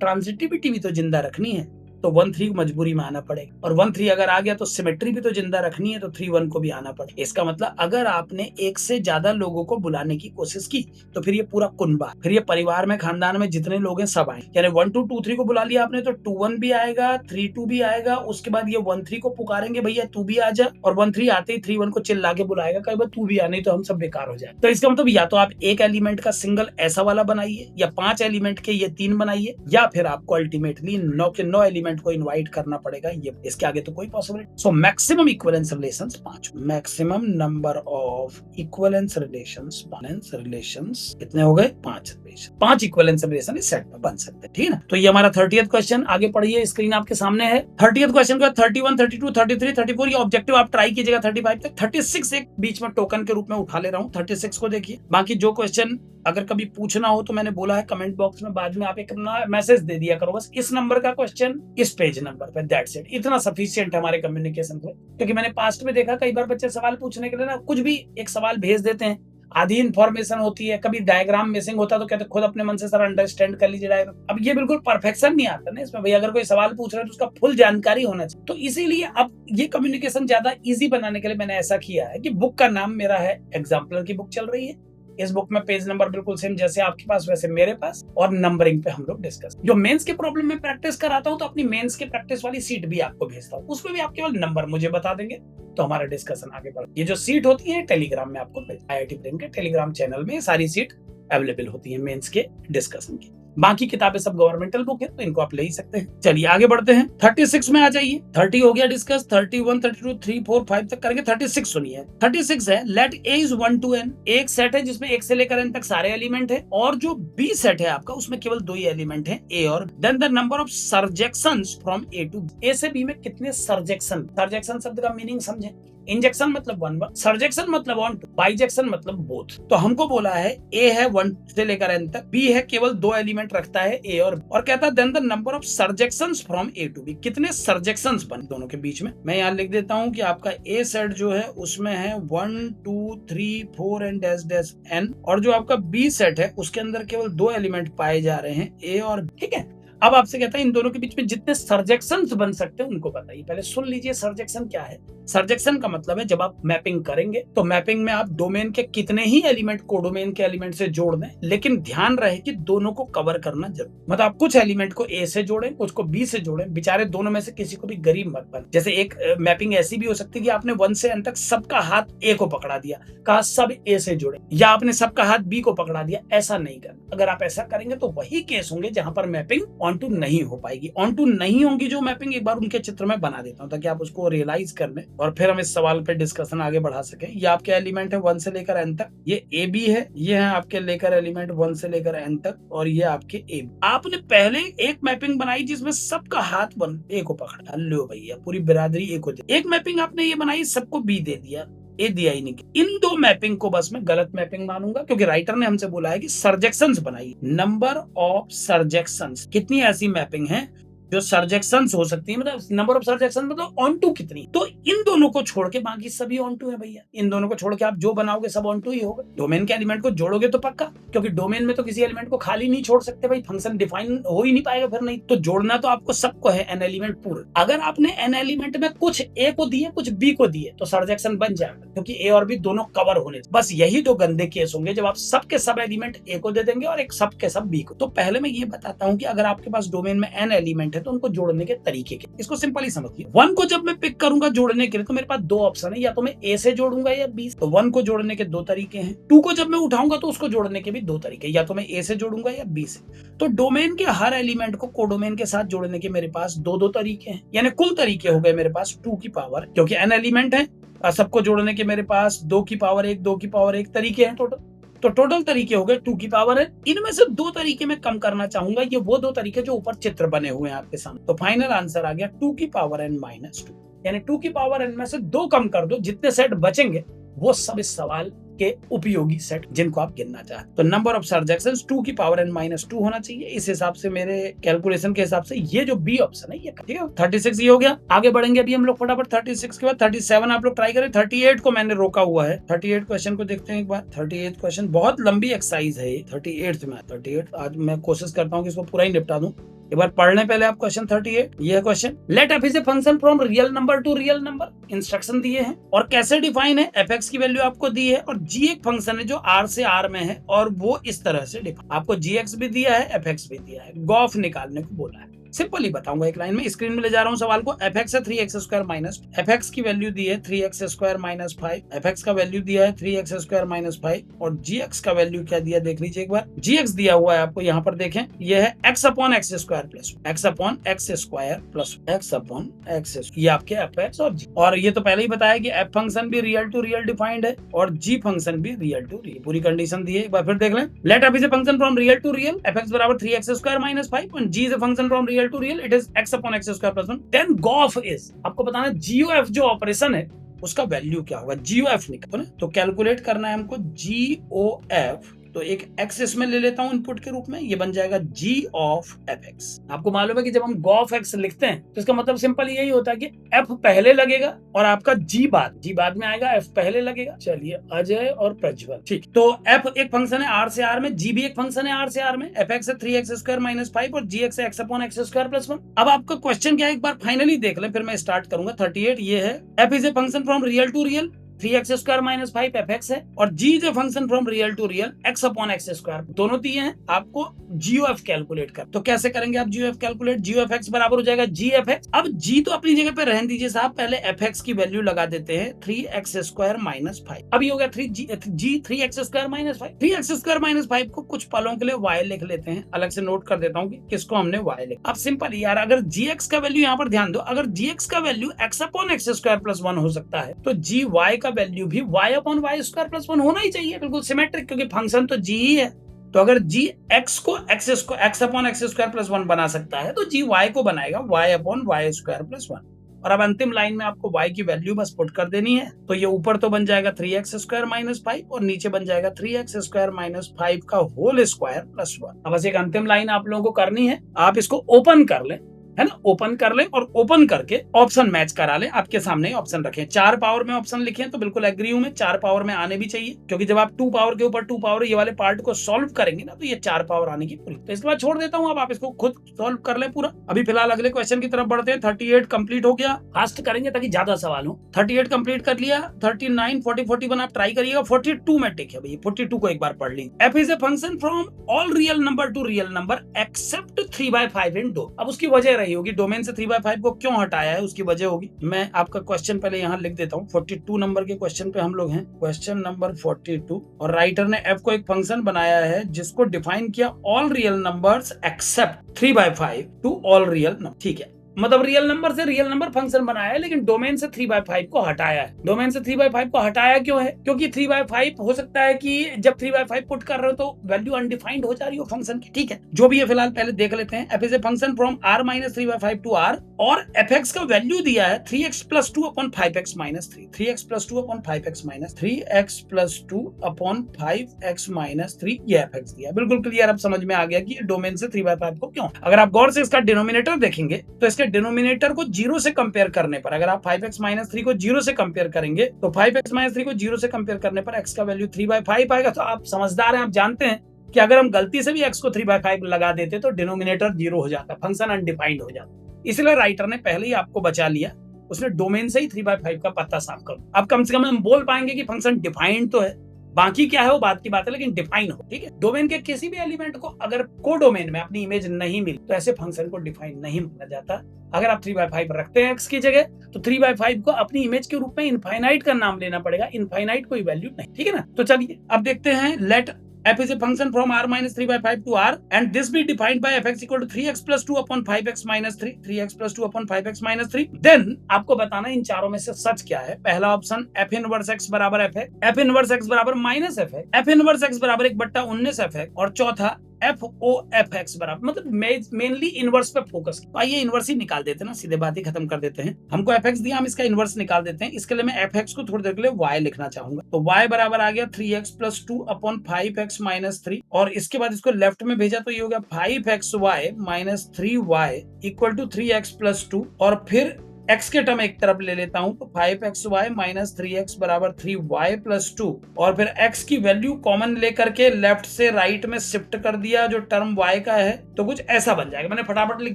ट्रांजिटिविटी भी तो जिंदा रखनी है, तो 1 3 को मजबूरी में आना पड़ेगा। और 1 3 अगर आ गया तो सिमेट्री भी तो जिंदा रखनी है, तो 3 1 को भी आना पड़ेगा। इसका मतलब अगर आपने एक से ज्यादा लोगों को बुलाने की कोशिश की तो फिर ये पूरा कुनबा, फिर ये परिवार में खानदान में जितने लोग हैं सब आए। यानी 1 2 2 3 को बुला लिया आपने तो 2 1 भी आएगा, 3 2 भी आएगा। उसके बाद ये 1 3 को पुकारेंगे, भैया तू भी आ जा, और 1 3 आते ही 3 1 को चिल्ला के बुलाएगा, कई बार तू भी आ, नहीं तो हम सब बेकार हो जाए। तो इसका मतलब या तो आप एक एलिमेंट का सिंगल ऐसा वाला बनाइए, या 5 एलिमेंट के ये 3 बनाइए, या फिर आपको अल्टीमेटली 9 के 9 एलिमेंट को इन्वाइट करना पड़ेगा। ये इसके आगे तो कोई possibility. So maximum equivalence relations 5, maximum number of equivalence relations कितने हो गए 5 रिलेशन, 5 इक्विवेलेंस रिलेशन इस सेट में बन सकते हैं, ठीक है ना। तो ये हमारा 30th क्वेश्चन, आगे पढ़िए, स्क्रीन आपके सामने है। 30th क्वेश्चन का 31 32 33 34 ये ऑब्जेक्टिव आप ट्राई कीजिएगा 35 तक। 36 एक बीच में टोकन के रूप में उठा ले रहा हूँ, 36 को देखिए। बाकी जो क्वेश्चन अगर कभी पूछना हो तो मैंने बोला है कमेंट बॉक्स में, बाद में आप एक अपना मैसेज दे दिया करो, बस इस नंबर का क्वेश्चन इस पेज नंबर पे, दैट्स इट। इतना सफिशिएंट है हमारे कम्युनिकेशन को, क्योंकि मैंने पास्ट में देखा कई बार बच्चे सवाल पूछने के लिए ना कुछ भी एक सवाल भेज देते हैं, आधी इंफॉर्मेशन होती है, कभी डायग्राम मिसिंग होता है तो कहते खुद अपने मन से सर अंडरस्टैंड कर लीजिए डायग्राम। अब ये बिल्कुल परफेक्शन नहीं आता ना इसमें, भैया अगर कोई सवाल पूछ रहे हैं तो उसका फुल जानकारी होना चाहिए। तो इसीलिए अब ये कम्युनिकेशन ज्यादा इजी बनाने के लिए मैंने ऐसा किया है कि बुक का नाम मेरा है एग्जाम्पलर की बुक चल रही है। इस बुक में पेज नंबर बिल्कुल सेम जैसे आपके पास वैसे मेरे पास, और नंबरिंग पे हम लोग डिस्कस। जो मेंस के प्रॉब्लम में प्रैक्टिस कराता हूँ तो अपनी मेंस के प्रैक्टिस वाली सीट भी आपको भेजता हूँ, उसमें भी आप केवल नंबर मुझे बता देंगे तो हमारा डिस्कशन आगे बढ़े। ये जो सीट होती है टेलीग्राम में आपको IIT ब्रेन के टेलीग्राम चैनल में सारी सीट अवेलेबल होती है मेंस के डिस्कशन की। बाकी किताबें सब गवर्नमेंटल बुक है, तो इनको आप ले ही सकते हैं। चलिए आगे बढ़ते हैं, 36 में आ जाइए। 30 हो गया डिस्कस, 31, 32, 3, 4, 5 तक करेंगे। 36 सुनिए, 36 है let A is 1 to n। एक सेट है जिसमें 1 से लेकर n तक सारे एलिमेंट है, और जो बी सेट है आपका उसमें केवल 2 ही एलिमेंट है, ए और then the number of surjections from A to. A से बी में कितने सर्जेक्शन, सर्जेक्शन शब्द का मीनिंग समझे। इंजेक्शन मतलब 1 सर्जेक्शन मतलब 1 2, बाइजेक्शन मतलब बोथ। तो हमको बोला है ए है 1 से लेकर n तक, बी है केवल 2 एलिमेंट रखता है, ए और कहता है then the number of surjections from A to B. कितने सर्जेक्शंस बने दोनों के बीच में। मैं यहाँ लिख देता हूँ कि आपका ए सेट जो है उसमें है 1 2 3 4 एंड डैश डैश n, और जो आपका बी सेट है उसके अंदर केवल 2 एलिमेंट पाए जा रहे हैं, ए और, ठीक है। अब आपसे कहता है इन दोनों के बीच में जितने सर्जेक्शंस बन सकते हैं उनको बताइए। पहले सुन लीजिए सर्जेक्शन क्या है। सर्जेक्शन का मतलब है जब आप मैपिंग करेंगे तो मैपिंग में आप डोमेन के कितने ही एलिमेंट कोडोमेन के एलिमेंट से जोड़ दें, लेकिन ध्यान रहे कि दोनों को कवर करना जरूर। मतलब आप कुछ एलिमेंट को ए से जोड़ें, कुछ को बी से जोड़ें, बेचारे दोनों में से किसी को भी गरीब मत बन। जैसे एक मैपिंग ऐसी भी हो सकती है कि आपने 1 से n तक सबका हाथ ए को पकड़ा दिया, कहा सब ए से जुड़े, या आपने सबका हाथ बी को पकड़ा दिया। ऐसा नहीं करना। अगर आप ऐसा करेंगे तो वही केस होंगे जहां पर मैपिंग ऑन टू नहीं हो पाएगी। ऑन टू नहीं होंगी जो मैपिंग, एक बार उनके चित्र में बना देता हूं ताकि आप उसको रियलाइज कर लें और फिर हम इस सवाल पे डिस्कशन आगे बढ़ा सकें। ये आपके एलिमेंट है 1 से लेकर n तक, ये ए बी है, ये है आपके लेकर एलिमेंट 1 से लेकर n तक, और ये आपके ए। आपने पहले एक मैपिंग बनाई जिसमें सबका हाथ बन ए को पकड़ा, लो भैया पूरी बिरादरी ए को दे। एक मैपिंग आपने ये बनाई सबको बी दे दिया, ए दिया ही नहीं। इन दो मैपिंग को बस मैं गलत मैपिंग मानूंगा, क्योंकि राइटर ने हमसे बोला है कि सर्जेक्शंस बनाइए। नंबर ऑफ सर्जेक्शंस, कितनी ऐसी मैपिंग है जो सर्जेक्शंस हो सकती है, मतलब नंबर ऑफ सर्जेक्शन मतलब ऑन टू कितनी। तो इन दोनों को छोड़ के बाकी सभी ऑन टू है भैया। इन दोनों को छोड़ के आप जो बनाओगे सब ऑन टू ही होगा। डोमेन के एलिमेंट को जोड़ोगे तो पक्का, क्योंकि डोमेन में तो किसी एलिमेंट को खाली नहीं छोड़ सकते भाई, फंक्शन डिफाइन हो ही नहीं पाएगा फिर। नहीं तो जोड़ना तो आपको सबको है, एन एलिमेंट पूरे। अगर आपने एन एलिमेंट में कुछ ए को दिए कुछ बी को दिए तो सर्जेक्शन बन जाएगा, क्योंकि ए और बी दोनों कवर होने। बस यही दो गंदे केस होंगे जब आप सबके सब एलिमेंट ए को दे देंगे और एक सबके सब बी को। तो पहले मैं ये बताता हूँ कि अगर आपके पास डोमेन में एन एलिमेंट है तो उनको जोड़ने के तरीके के, इसको सिंपल ही समझिए। 1 को जब मैं पिक करूंगा जोड़ने के लिए तो मेरे पास 2 ऑप्शन है, या तो मैं ए से जोड़ूंगा या बी। तो 1 को जोड़ने के 2 तरीके हैं। 2 को जब मैं उठाऊंगा तो उसको जोड़ने के भी 2 तरीके, या तो मैं ए से जोड़ूंगा या बी से। तो डोमेन के हर एलिमेंट को कोडोमेन के साथ जोड़ने के मेरे पास 2 तरीके हैं, यानी कुल तरीके हो गए मेरे पास 2 की पावर, क्योंकि एन एलिमेंट है सबको जोड़ने के मेरे पास 2 की पावर 1 2 की पावर 1 तरीके हैं टोटल। तो टोटल तरीके हो गए 2 की पावर है। इनमें से 2 तरीके मैं कम करना चाहूंगा, ये वो 2 तरीके जो ऊपर चित्र बने हुए हैं आपके सामने। तो फाइनल आंसर आ गया 2 की पावर n -2, यानी 2 की पावर n में से 2 कम कर दो, जितने सेट बचेंगे वो सब इस सवाल के उपयोगी सेट जिनको आप गिनना चाहते। तो नंबर ऑफ सर्जेक्शंस 2 की पावर n -2 होना चाहिए। इस हिसाब से मेरे कैलकुलेशन के हिसाब से ये जो बी ऑप्शन है ये ठीक है। 36 ये हो गया। आगे बढ़ेंगे अभी हम लोग फटाफट। 36 के बाद 37 आप लोग ट्राई करें। 38 को मैंने रोका हुआ है। 38 क्वेश्चन को देखते हैं एक बार। 38 क्वेश्चन बहुत लंबी एक्सरसाइज है ये। 38 में 38 आज मैं कोशिश करता हूँ कि इसको पूरा ही निपटा दूं। एक बार पढ़ने पहले आप क्वेश्चन 38, ये है question. Let F is a function from real number to real number. Instruction दिए हैं और कैसे डिफाइन है। एफ एक्स की वैल्यू आपको दी है और जी एक फंक्शन है जो आर से आर में है और वो इस तरह से डिफाइन। आपको जी एक्स भी दिया है एफ एक्स भी दिया है, गॉफ निकालने को बोला है। सिंपल ही बताऊंगा एक लाइन में। स्क्रीन में ले जा रहा हूं सवाल को। एफ एक्स है 3x² माइनस, एफ एक्स की वैल्यू दी है 3x² माइनस 5, एफ एक्स का वैल्यू दिया है 3x² माइनस 5 और जी एक्स का वैल्यू क्या दिया देख लीजिए एक बार। जी एक्स दिया हुआ है आपको यहाँ पर देखें, ये है x upon X square plus x upon X square plus x upon x, ये आपके एफ एक्स और जी। और ये तो पहले ही बताया कि एफ फंक्शन भी रियल टू रियल डिफाइंड है और जी फंक्शन भी रियल टू रियल। पूरी कंडीशन दी है, एक बार फिर देख लें। Let F is a function from real to real, F X बराबर 3x² माइनस 5 और G is a function from real to real, it is x upon X square plus 1। Then GOF is, आपको बताना GOF जो operation है उसका value क्या होगा। GOF निकालो ना, तो कैलकुलेट करना है हमको GOF। तो एक x इसमें ले लेता हूं इनपुट के रूप में, ये बन जाएगा g ऑफ fx। आपको मालूम है कि जब हम गॉफ x लिखते हैं तो इसका मतलब सिंपल यही होता है कि f पहले लगेगा और आपका g बाद में आएगा, f पहले लगेगा। चलिए अजय और प्रज्वल, ठीक। तो f एक फंक्शन है r से r में, g भी एक फंक्शन है r से r में, fx है 3x² माइनस 5 और gx है x upon X square plus 1। अब आपका क्वेश्चन क्या है एक बार फाइनली देख लें, फिर मैं स्टार्ट करूंगा। 38 ये है, f is a function from real to real, 3x² minus 5 fx है, और g is a function from real to real x upon x², दोनों दिए हैं, आपको GOF कैलकुलेट कर। तो कैसे करेंगे आप GOF कैलकुलेट? GOF बराबर हो जाएगा GFX। अब g तो अपनी जगह पे रहने दीजिए साहब, पहले fx की वैल्यू लगा देते हैं 3x² माइनस 5। अभी हो गया 3x² माइनस 5। 3x² माइनस 5 को कुछ पलों के लिए y लिख लेते हैं, अलग से नोट कर देता हूँ कि किसको हमने y लिखा। अब सिंपल यार, अगर gx का वैल्यू यहाँ पर ध्यान दो, अगर gx का value x upon x² plus 1 हो सकता है, तो gy का वैल्यू भी y अपॉन y² प्लस 1 होना ही चाहिए, बिल्कुल सिमेट्रिक, क्योंकि फंक्शन तो g ही है। तो अगर g x को x अपॉन x² प्लस 1 बना सकता है, तो g y को बनाएगा y अपॉन y² प्लस 1। और अब अंतिम लाइन में आपको y की वैल्यू बस पुट कर देनी है। तो ये ऊपर तो बन जाएगा 3x² माइनस 5 और नीचे बन जाएगा 3x² माइनस 5 का होल स्क्वायर प्लस 1। अब बस एक अंतिम लाइन आप लोगों को करनी है, आप इसको ओपन कर लें, है ना, ओपन कर लें, और ओपन करके ऑप्शन मैच करा लें। आपके सामने ऑप्शन रखें, 4 पावर में ऑप्शन लिखे हैं, तो बिल्कुल एग्री हूं मैं, 4 पावर में आने भी चाहिए, क्योंकि जब आप 2 पावर के ऊपर 2 पावर ये वाले पार्ट को सॉल्व करेंगे ना, तो ये 4 पावर आने की पूरी। तो इसके बाद छोड़ देता हूं, अब आप इसको खुद सॉल्व कर लें पूरा। अभी फिलहाल अगले क्वेश्चन की तरफ बढ़ते हैं। 38 कंप्लीट हो गया, फास्ट करेंगे ताकि ज्यादा सवाल हो। 38 कंप्लीट कर लिया, 39 40 41 आप ट्राई करिएगा। 42 में टिक है भैया, 42 को एक बार पढ़ ली। f is a function from all real number to real number except 3/5 in डो। अब उसकी वजह रही होगी डोमेन से 3/5 को क्यों हटाया है, उसकी वजह होगी। मैं आपका क्वेश्चन पहले यहाँ लिख देता हूँ। 42 नंबर के क्वेश्चन पे हम लोग हैं, क्वेश्चन नंबर 42, और राइटर ने f को एक फंक्शन बनाया है जिसको डिफाइन किया all real numbers except 3/5 to all real number. ठीक है, मतलब रियल नंबर से रियल नंबर फंक्शन बनाया है, लेकिन डोमेन से 3/5 को हटाया है। डोमेन से 3/5 को हटाया क्यों है? क्योंकि 3/5 हो सकता है कि जब 3/5 पुट कर रहे हो तो वैल्यू अनडिफाइंड हो जा रही हो फंक्शन की। ठीक है, जो भी है फिलहाल पहले देख लेते हैं। f is a function from r minus 3/5 to r, और fx का वैल्यू दिया है 3x plus 2 upon 5x minus 3। 3x plus 2 upon 5x minus 3x plus 2 upon 5x minus 3, ये fx दिया। बिल्कुल क्लियर, अब समझ में आ गया कि डोमेन से 3/5 को क्यों। अगर आप गौर से इसका डिनोमिनेटर देखेंगे, तो इसके डिनोमिनेटर को 0 से कंपेयर करने पर, अगर आप 5x माइनस 3 को 0 से कंपेयर करेंगे, तो 5x माइनस 3 को 0 से कंपेयर करने पर x का वैल्यू 3/5 आएगा। तो आप समझदार हैं, आप जानते हैं कि अगर हम गलती से भी x को 3/5 लगा देते तो डिनोमिनेटर 0 हो जाता, फंक्शन अनडिफाइंड हो जाता। इसलिए राइटर ने पहले ही आपको बचा लिया, उसने डोमेन से ही 3/5 का पत्ता साफ कर। अब कम से कम हम बोल पाएंगे कि फंक्शन डिफाइंड तो है, बाकी क्या है वो बात की बात है, लेकिन डिफाइन हो। ठीक है, डोमेन के किसी भी एलिमेंट को अगर कोडोमेन में अपनी इमेज नहीं मिली, तो ऐसे फंक्शन को डिफाइन नहीं माना जाता। अगर आप 3/5 रखते हैं x की जगह, तो 3/5 को अपनी इमेज के रूप में इनफाइनाइट का नाम लेना पड़ेगा, इनफाइनाइट कोई वैल्यू नहीं। ठीक है ना, तो चलिए अब देखते हैं। Let f is a function from r minus 3/5 to r, and this be defined by fx equal to 3x plus 2 upon 5x minus 3, 3x plus 2 upon 5x minus 3। Then आपको बताना इन चारों में से सच क्या है। पहला ऑप्शन f इनवर्स x बराबर f है, f इनवर्स x बराबर माइनस f है, f इनवर्स x बराबर 1/19 f है, और चौथा FOFX बराबर, मतलब मेनली इनवर्स पे फोकस। तो आइए इनवर्स ही निकाल देते हैं ना, सीधे बात ही खत्म कर देते हैं। हमको fx दिया, हम इसका इनवर्स निकाल देते हैं। इसके लिए मैं fx को थोड़ी देर के लिए y लिखना चाहूंगा। तो y बराबर आ गया 3x plus 2 upon 5x minus 3, और इसके बाद इसको लेफ्ट में भेजा तो ये हो गया 5xy minus 3y equal to 3x plus 2, और फिर x के टर्म एक तरफ ले लेता हूं, तो 5xy माइनस 3x बराबर 3y प्लस 2, और फिर x की वैल्यू कॉमन लेकर के लेफ्ट से राइट में शिफ्ट कर दिया, जो टर्म y का है, तो कुछ ऐसा बन जाएगा। मैंने फटाफट लिख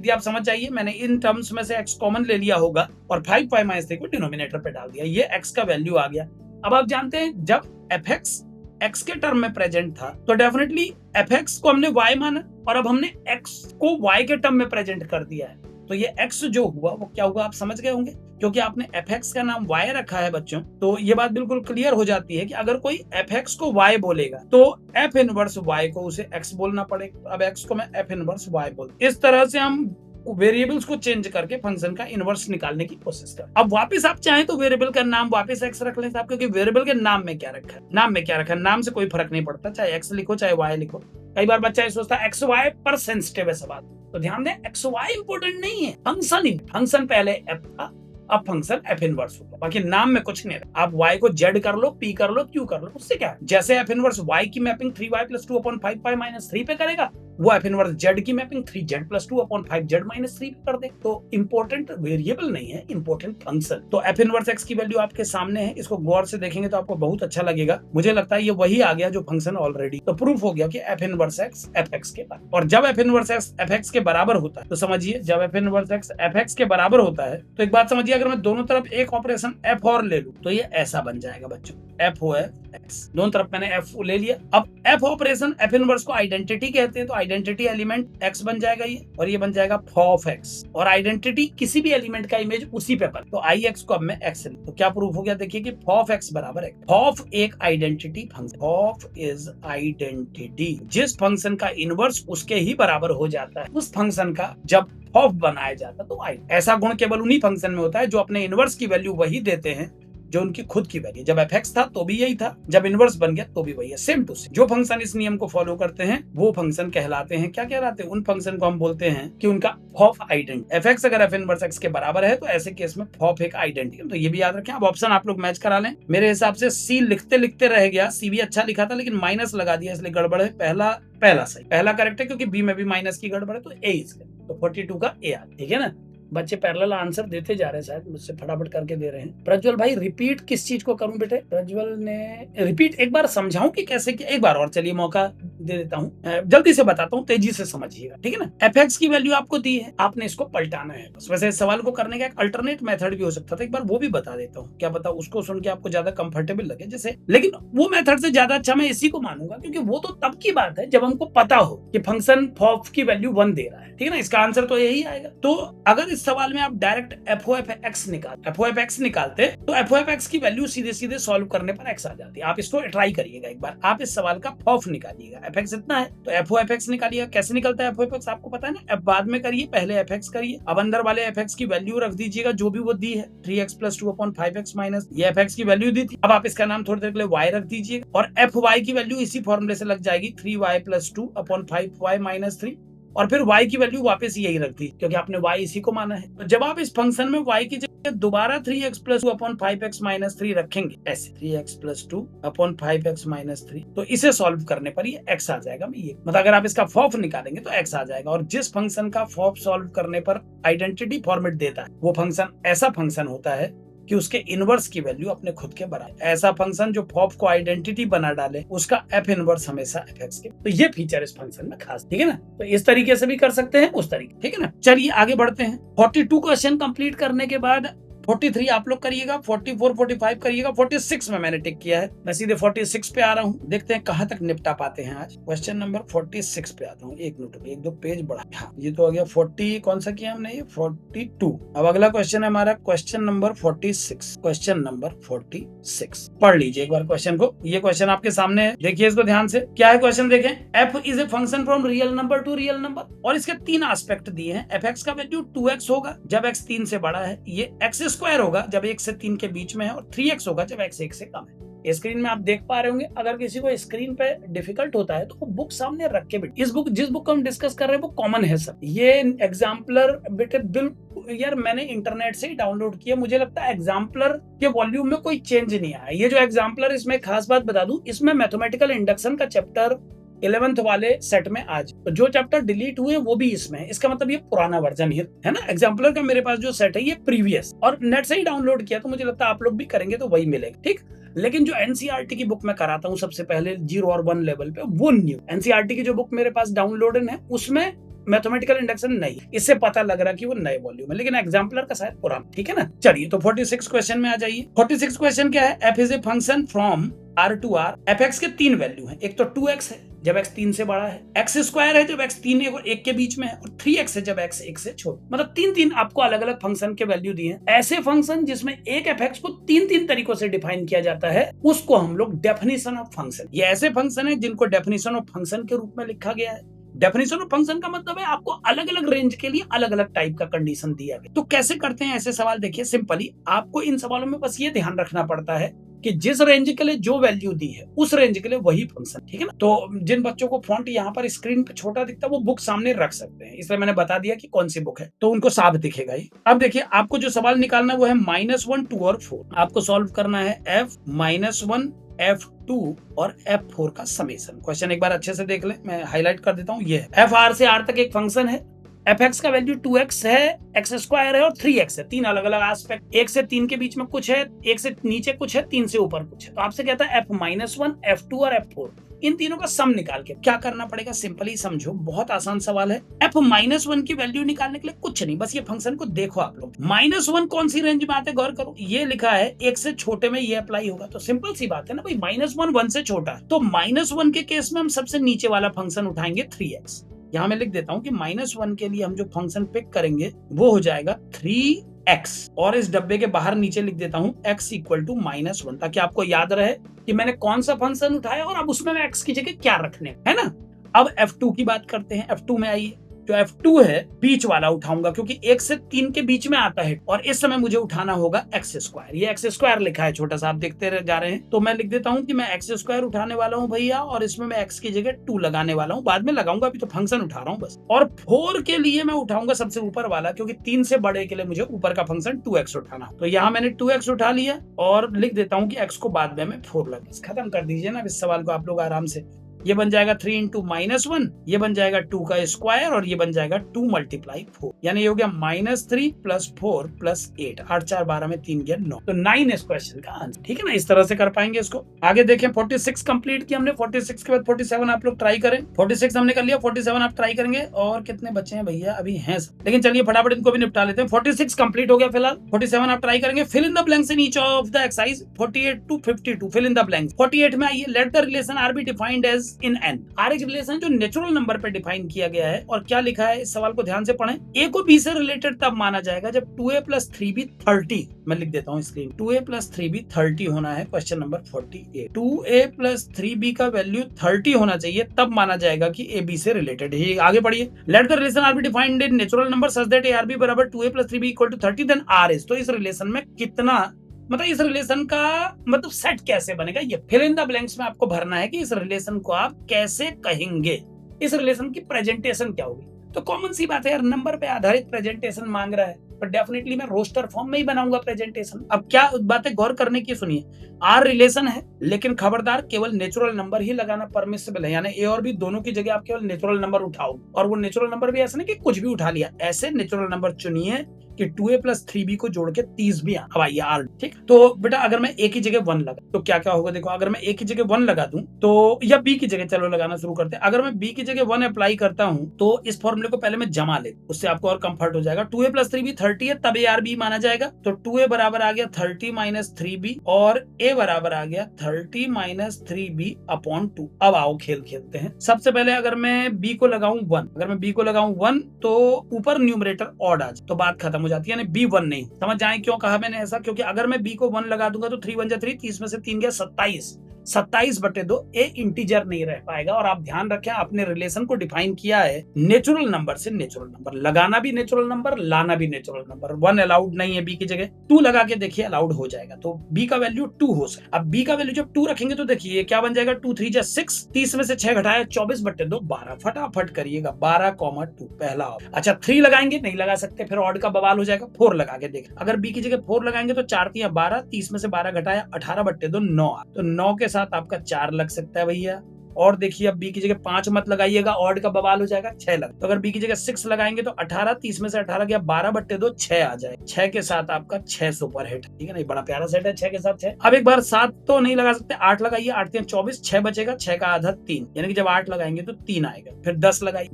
दिया, आप समझ जाइए, मैंने इन टर्म्स में से x कॉमन ले लिया होगा और 5y माइनस 3 को डिनोमिनेटर पे डाल दिया, ये x का वैल्यू आ गया। अब आप जानते हैं जब fx x के टर्म में प्रेजेंट था, तो डेफिनेटली fx को हमने y माना, और अब हमने x को y के टर्म में प्रेजेंट कर दिया है, तो ये x जो हुआ वो क्या हुआ आप समझ गए होंगे। क्योंकि आपने fx का नाम y रखा है बच्चों, तो ये बात बिल्कुल क्लियर हो जाती है कि अगर कोई fx को y बोलेगा तो f इनवर्स y को उसे x बोलना पड़ेगा। अब x को मैं f इनवर्स y बोल, इस तरह से हम वेरिएबल्स को चेंज करके फंक्शन का इनवर्स निकालने की कोशिश कर। अब वापस आप चाहें तो वेरिएबल का नाम वापस x रख लें साहब, क्योंकि वेरिएबल के नाम में क्या रखा है, नाम में क्या रखा है, नाम से कोई फर्क नहीं पड़ता, चाहे x लिखो चाहे y लिखो। कई बार बच्चा ये सोचता है एक्स वाई पर सेंसिटिव है सवाल, तो ध्यान दें एक्स वाई इंपोर्टेंट नहीं है, फंक्शन ही। फंक्शन पहले f था, अब फंक्शन f इनवर्स होगा, बाकी नाम में कुछ नहीं है। आप y को z कर लो, p कर लो, q कर लो, उससे क्या है। जैसे f इनवर्स y की mapping 3y plus 2 upon 5y minus 3 पे करेगा, वो एफ इनवर्स जेड की मैपिंग 3z + 2/5z - 3 पे कर दे। तो इंपॉर्टेंट वेरिएबल नहीं है, इंपॉर्टेंट फंक्शन। तो एफ इनवर्स एक्स की वैल्यू आपके सामने है, इसको गौर से देखेंगे तो आपको बहुत अच्छा लगेगा। मुझे लगता है ये वही आ गया जो फंक्शन ऑलरेडी, तो प्रूफ हो गया कि F inverse x F x के बराबर। और जब F inverse x F x के बराबर होता है तो समझिए, जब F inverse x F x के बराबर होता है तो एक बात समझिए, अगर मैं दोनों तरफ एक ऑपरेशन एफ और ले लूं तो ये ऐसा बन जाएगा बच्चों, एफ ओ एफ एक्स। दोनों तरफ मैंने एफ ले लिया। अब एफ ऑपरेशन एफ इनवर्स को आइडेंटिटी कहते हैं, तो आइडेंटिटी एलिमेंट एक्स बन जाएगा ये, और ये बन जाएगा फॉफ एक्स। और आइडेंटिटी किसी भी एलिमेंट का इमेज उसी पे बन, तो आई एक्स को अब मैं एक्स ले, तो क्या प्रूफ हो गया, देखिए कि फॉफ एक्स बराबर एक्स। फॉफ एक आइडेंटिटी फंक्शन, फॉफ इज आइडेंटिटी। जिस फंक्शन का इनवर्स उसके ही बराबर हो जाता है, उस फंक्शन का जब फॉफ बनाया जाता है तो ऐसा गुण केवल उन्हीं फंक्शन में होता है जो अपने इनवर्स की वैल्यू वही देते हैं जो उनकी खुद की वैल्यू। जब एफ एक्स था तो भी यही था, जब इनवर्स बन गया तो भी वही है, सेम टू सेम। जो फंक्शन इस नियम को फॉलो करते हैं वो फंक्शन कहलाते हैं, क्या कहलाते हैं, उन फंक्शन को हम बोलते हैं कि उनका फॉफ आइडेंटिटी। एफ एक्स अगर एफ इनवर्स एक्स के बराबर है तो ऐसे केस में फॉफ एक आइडेंटिटी, तो ये भी याद रखें। अब ऑप्शन आप लोग मैच करा लें। मेरे हिसाब से सी लिखते लिखते रह गया, सी भी अच्छा लिखा था लेकिन माइनस लगा दिया इसलिए गड़बड़ है। पहला सही, पहला करेक्ट है क्योंकि बी में भी माइनस की गड़बड़ है, तो ए इसका, तो 42 का ए आ, ठीक है ना। बच्चे पैरेलल आंसर देते जा रहे हैं, शायद मुझसे फटाफट करके दे रहे हैं। प्रज्वल भाई रिपीट किस चीज को करूं बेटे? प्रज्वल ने रिपीट एक बार समझाऊं कि कैसे किया, एक बार और चलिए मौका दे देता हूं, जल्दी से बताता हूं, तेजी से समझिएगा, ठीक है ना। एफ एक्स की वैल्यू आपको दी है, आपने इसको पलटाना है बस। वैसे इस सवाल को करने का एक अल्टरनेट मेथड भी हो सकता था, एक बार वो भी बता देता हूँ, क्या पता उसको सुन के आपको ज्यादा कंफर्टेबल लगे जैसे, लेकिन वो मेथड से ज्यादा अच्छा मैं इसी को मानूंगा क्योंकि वो तो तब की बात है जब हमको पता हो कि फंक्शन फॉफ की वैल्यू 1 दे रहा है, ठीक है ना। इसका आंसर तो यही आएगा। तो अगर इस सवाल में आप direct F O F X निकालते तो एफ ओ एफ एक्स की वैल्यू सीधे सीधे सॉल्व करने पर एक्स आ जाती है। आप इसको ट्राई करिएगा एक बार, आप इस सवाल का फॉफ निकालिएगा, एफ एक्स इतना है तो एफ ओ एफ एक्स निकालिएगा। कैसे निकलता है एफ ओ एफ एक्स आपको पता है ना, एफ बाद में करिए, पहले एफ एक्स करिए। अब अंदर वाले एफ एक्स की वैल्यू रख दीजिएगा जो भी वो दी है, 3x + 2/5x माइनस, ये एफ एक्स की वैल्यू दी थी। अब आप इसका नाम थोड़ी देर के लिए y रख दीजिएगा और एफ वाई की वैल्यू इसी फॉर्मूले से लग जाएगी, 3y + 2/5y - 3, और फिर y की वैल्यू वापस यही रख दी क्योंकि आपने y इसी को माना है। तो जब आप इस फंक्शन में y की जगह दोबारा 3x + 2/5x - 3 रखेंगे, ऐसे 3x + 2/5x - 3, तो इसे सॉल्व करने पर ये x आ जाएगा। ये मतलब अगर आप इसका फॉफ निकालेंगे तो x आ जाएगा। और जिस फंक्शन का फॉफ सॉल्व करने पर आइडेंटिटी फॉर्मेट देता है वो फंक्शन ऐसा फंक्शन होता है कि उसके इनवर्स की वैल्यू अपने खुद के बराबर। ऐसा फंक्शन जो फॉफ को आइडेंटिटी बना डाले उसका एफ इनवर्स हमेशा एफ एक्स के, तो ये फीचर इस फंक्शन में खास, ठीक है ना। तो इस तरीके से भी कर सकते हैं, उस तरीके, ठीक है ना। चलिए आगे बढ़ते हैं। 42 क्वेश्चन कंप्लीट करने के बाद 43 आप लोग करिएगा, 44 45 करिएगा, 46 में मैंने टिक किया है। मैं सीधे 46 पे आ रहा हूँ, देखते हैं कहां तक निपटा पाते हैं आज। क्वेश्चन नंबर 46 पे आता हूँ, एक मिनट, एक दो पेज बढ़ा। हाँ, ये तो आ गया 40, कौन सा किया हमने, ये 42। अब अगला क्वेश्चन है हमारा क्वेश्चन नंबर 46। क्वेश्चन नंबर 46 पढ़ लीजिए एक बार क्वेश्चन को, ये क्वेश्चन आपके सामने है, देखिए इसको ध्यान से। क्या है क्वेश्चन देखें, F is a function from real number to real number, और इसके 3 एस्पेक्ट दिए हैं। एफ एक्स का वैल्यू 2x होगा जब x 3 से बड़ा है, ये x स्क्वायर होगा जब 1 से 3 के बीच में है, और 3x होगा जब x 1 से कम है। स्क्रीन में आप देख पा रहे होंगे। अगर किसी को स्क्रीन पे डिफिकल्ट होता है तो वो बुक सामने रख के बैठ, जिस बुक को हम डिस्कस कर रहे हैं वो कॉमन है सब। ये एग्जाम्पलर बेटे बिल्कुल यार मैंने इंटरनेट से ही डाउनलोड किया, मुझे लगता है एग्जाम्पलर के वॉल्यूम में कोई चेंज नहीं आया। ये जो एग्जाम्पलर, इसमें खास बात बता दूं, इसमें मैथमेटिकल इंडक्शन का चैप्टर 11th वाले सेट में आज, तो जो चैप्टर डिलीट हुए वो भी इसमें है। इसका मतलब ये पुराना वर्जन है ना। एग्जाम्पलर का मेरे पास जो सेट है ये प्रीवियस, और नेट से ही डाउनलोड किया, तो मुझे लगता है आप लोग भी करेंगे तो वही मिलेगा, ठीक। लेकिन जो एनसीईआरटी की बुक मैं कराता हूँ सबसे पहले 0 और 1 लेवल पे, वो न्यू एनसीईआरटी की जो बुक मेरे पास डाउनलोडेड है उसमें मैथमेटिकल इंडक्शन नहीं, इससे पता लग रहा कि वो नए वॉल्यूम है, लेकिन एग्जाम्पलर का शायद पुराना, ठीक है ना। चलिए तो 46 क्वेश्चन में आ जाइए। 46 क्वेश्चन क्या है, F is a function from R to R। F x के 3 वैल्यू हैं, एक तो 2x है जब x 3 से बड़ा है, x स्क्वायर है जब x 3 और 1 के बीच में है, और 3x है जब x 1 से छोटा। मतलब 3 आपको अलग अलग फंक्शन के वैल्यू दिए हैं। ऐसे फंक्शन जिसमें एक एफ एक्स को 3 तरीकों से डिफाइन किया जाता है उसको हम लोग डेफिनेशन ऑफ फंक्शन, ये ऐसे फंक्शन है जिनको डेफिनेशन ऑफ फंक्शन के रूप में लिखा गया है। डेफिनेशन ऑफ फंक्शन का मतलब है आपको अलग अलग रेंज के लिए अलग अलग टाइप का कंडीशन दिया गया। तो कैसे करते हैं ऐसे सवाल, देखिए सिंपली आपको इन सवालों में बस ये ध्यान रखना पड़ता है कि जिस रेंज के लिए जो वैल्यू दी है उस रेंज के लिए वही फंक्शन, ठीक है ना। तो जिन बच्चों को फॉन्ट यहाँ पर स्क्रीन पे छोटा दिखता है वो बुक सामने रख सकते हैं, इसलिए मैंने बता दिया कि कौन सी बुक है, तो उनको साफ दिखेगा ही। अब देखिए आपको जो सवाल निकालना है वो है -1, 2 और 4। आपको सॉल्व करना है f -1 f F2 और F4 का समेशन। क्वेश्चन एक बार अच्छे से देख लें, मैं हाईलाइट कर देता हूं। ये है FR से R तक एक फंक्शन है, fx का वैल्यू 2x है, x स्क्वायर है और 3x है। तीन अलग अलग एस्पेक्ट, 1 से 3 के बीच में कुछ है, 1 से नीचे कुछ है, 3 से ऊपर कुछ है। तो आपसे कहता है f-1, f2 और f4, इन तीनों का सम निकाल के क्या करना पड़ेगा, सिंपली समझो, बहुत आसान सवाल है। f-1 की वैल्यू निकालने के लिए कुछ नहीं, बस ये फंक्शन को देखो आप लोग। -1 कौन सी रेंज में आते हैं, गौर करो, ये लिखा है 1 से छोटे में ये अप्लाई होगा, तो सिंपल सी बात है ना भाई, -1 1 से छोटा है, तो -1 के केस में हम सबसे नीचे वाला फंक्शन उठाएंगे 3x। यहाँ मैं लिख देता हूं कि -1 के लिए हम जो फंक्शन पिक करेंगे वो हो जाएगा 3x, और इस डब्बे के बाहर नीचे लिख देता हूं x = -1, ताकि आपको याद रहे कि मैंने कौन सा फंक्शन उठाया और अब उसमें मैं x की जगह क्या रखने है ना। अब F2 की बात करते हैं। F2 में आइए, जो F2 है बीच वाला उठाऊंगा, क्योंकि 1 से 3 के बीच में आता है और इस समय मुझे उठाना होगा x²। ये x² लिखा है छोटा सा, आप देखते जा रहे हैं, तो मैं लिख देता हूं कि मैं x² उठाने वाला हूं भैया, और इसमें मैं x की जगह 2 लगाने वाला हूं, बाद में लगाऊंगा, अभी तो फंक्शन उठा रहा हूं बस। और 4 के लिए मैं उठाऊंगा सबसे ऊपर वाला, क्योंकि 3 से बड़े के लिए मुझे ऊपर का फंक्शन 2x उठाना। तो यहाँ मैंने 2x उठा लिया और लिख देता हूँ कि x को बाद में मैं 4 लगा। खत्म कर दीजिए ना इस सवाल को आप लोग आराम से। ये बन जाएगा 3 × -1, ये बन जाएगा 2 का स्क्वायर, और ये बन जाएगा 2 × 4, यानी ये हो गया -3 + 4 + 8, 8 4 12 में 3 गया 9, तो 9 इस क्वेश्चन का आंसर। ठीक है ना, इस तरह से कर पाएंगे इसको। आगे देखें, 46 कंप्लीट किया हमने, 46 के बाद 47 आप लोग ट्राई करें। 46 हमने कर लिया, 47 आप ट्राई करेंगे। और कितने बचे हैं भैया, अभी हैं, लेकिन चलिए फटाफट इनको भी निपटा लेते हैं। 46 कंप्लीट हो गया फिलहाल, 47 आप ट्राई करेंगे। Fill in the blanks in each of the exercise 48 to 52, fill in the blanks. 48 में आइए, let the relation R be defined as in N. R एक रिलेशन जो नेचुरल नंबर पे डिफाइन किया गया है, और क्या लिखा है इस सवाल को ध्यान से पढ़ें। ए को बी से रिलेटेड तब माना जाएगा जब 2a + 3b 30, मैं लिख देता हूं स्क्रीन, 2a + 3b 30 होना है। क्वेश्चन नंबर 48, 2a + 3b का वैल्यू 30 होना चाहिए, तब माना जाएगा कि ए बी से रिलेटेड है। आगे पढ़िए, let the relation R be defined in natural number such that A R B = 2a + 3b = 30, then R is. तो इस रिलेशन में कितना, मतलब इस रिलेशन का मतलब सेट कैसे बनेगा, ये फिल इन द ब्लैंक्स में आपको भरना है कि इस रिलेशन को आप कैसे कहेंगे, इस रिलेशन की प्रेजेंटेशन क्या होगी। तो कॉमन सी बात है यार, नंबर पे आधारित प्रेजेंटेशन मांग रहा है, पर डेफिनेटली मैं रोस्टर फॉर्म में ही बनाऊंगा प्रेजेंटेशन। अब क्या बातें गौर करने की सुनिए, आर रिलेशन है, लेकिन खबरदार केवल नेचुरल नंबर ही लगाना परमिसिबल है, यानी ए और बी दोनों की जगह आप केवल नेचुरल नंबर उठाओ, और वो नेचुरल नंबर भी ऐसा नहीं कि कुछ भी उठा लिया, ऐसे नेचुरल नंबर चुनिए कि 2a + 3b को जोड़ के 30 भी अब आइए आर। ठीक, तो बेटा अगर मैं a की जगह 1 लगा तो क्या क्या होगा, देखो, अगर मैं a की जगह 1 लगा दूं तो, या b की जगह, चलो लगाना शुरू करते हैं। अगर मैं b की जगह 1 अप्लाई करता हूं तो इस फॉर्मूले को पहले मैं जमा ले, उससे आपको और कंफर्ट हो जाएगा। 2a + 3b 30 है, तब arb माना जाएगा, तो 2a बराबर आ गया 30 - 3b, और a बराबर आ गया 30 - 3b / 2। अब आओ खेल खेलते हैं। सबसे पहले अगर मैं b को लगाऊं 1, अगर मैं b को लगाऊं 1 तो ऊपर न्यूमरेटर ऑड आ जाए, तो बात खत्म हो जाती है, यानी b 1 नहीं। समझ जाए क्यों कहा मैंने ऐसा, क्योंकि अगर मैं b को 1 लगा दूंगा तो 3 × 1 = 3, 30 में से 3 गया 27, 27/2 ए इंटीजर नहीं रह पाएगा। और आप ध्यान रखें, आपने रिलेशन को डिफाइन किया है नेचुरल नंबर से नेचुरल नंबर, लगाना भी नेचुरल नंबर, लाना भी नेचुरल नंबर। 1 अलाउड नहीं है, बी की जगह 2 लगा के देखिए, अलाउड हो जाएगा, तो बी का वैल्यू 2 हो सकता। अब बी का वैल्यू जब 2 रखेंगे तो देखिए क्या बन जाएगा, 2 3 = 6, 30 में से 6 घटाया 24/2 12, फटाफट करिएगा 12,2 पहला। अच्छा 3 लगाएंगे, नहीं लगा सकते, फिर ऑड का बवाल हो जाएगा, 4 लगा के देख, अगर बी की जगह 4 लगाएंगे तो 4 × 3 = 12, 30 में से 12 घटाया 18/2 9, तो 9 के साथ आपका 4 लग सकता है भैया। और देखिए अब बी की जगह 5 मत लगाइएगा, ऑड का बवाल हो जाएगा, 6 लग। तो अगर बी की जगह 6 लगाएंगे तो 18, 30 में से 18 गया 12/2 6 आ जाए, 6 के साथ आपका 6 सुपर हिट। ठीक है ना, बड़ा प्यारा सेट है 6 के साथ 6। अब एक बार 7 तो नहीं लगा सकते, 8 लगाइए, 8 3 24, 6 बचेगा, 6 का आधा 3, यानी कि जब 8 लगाएंगे तो 3 आएगा। फिर 10 लगाइए,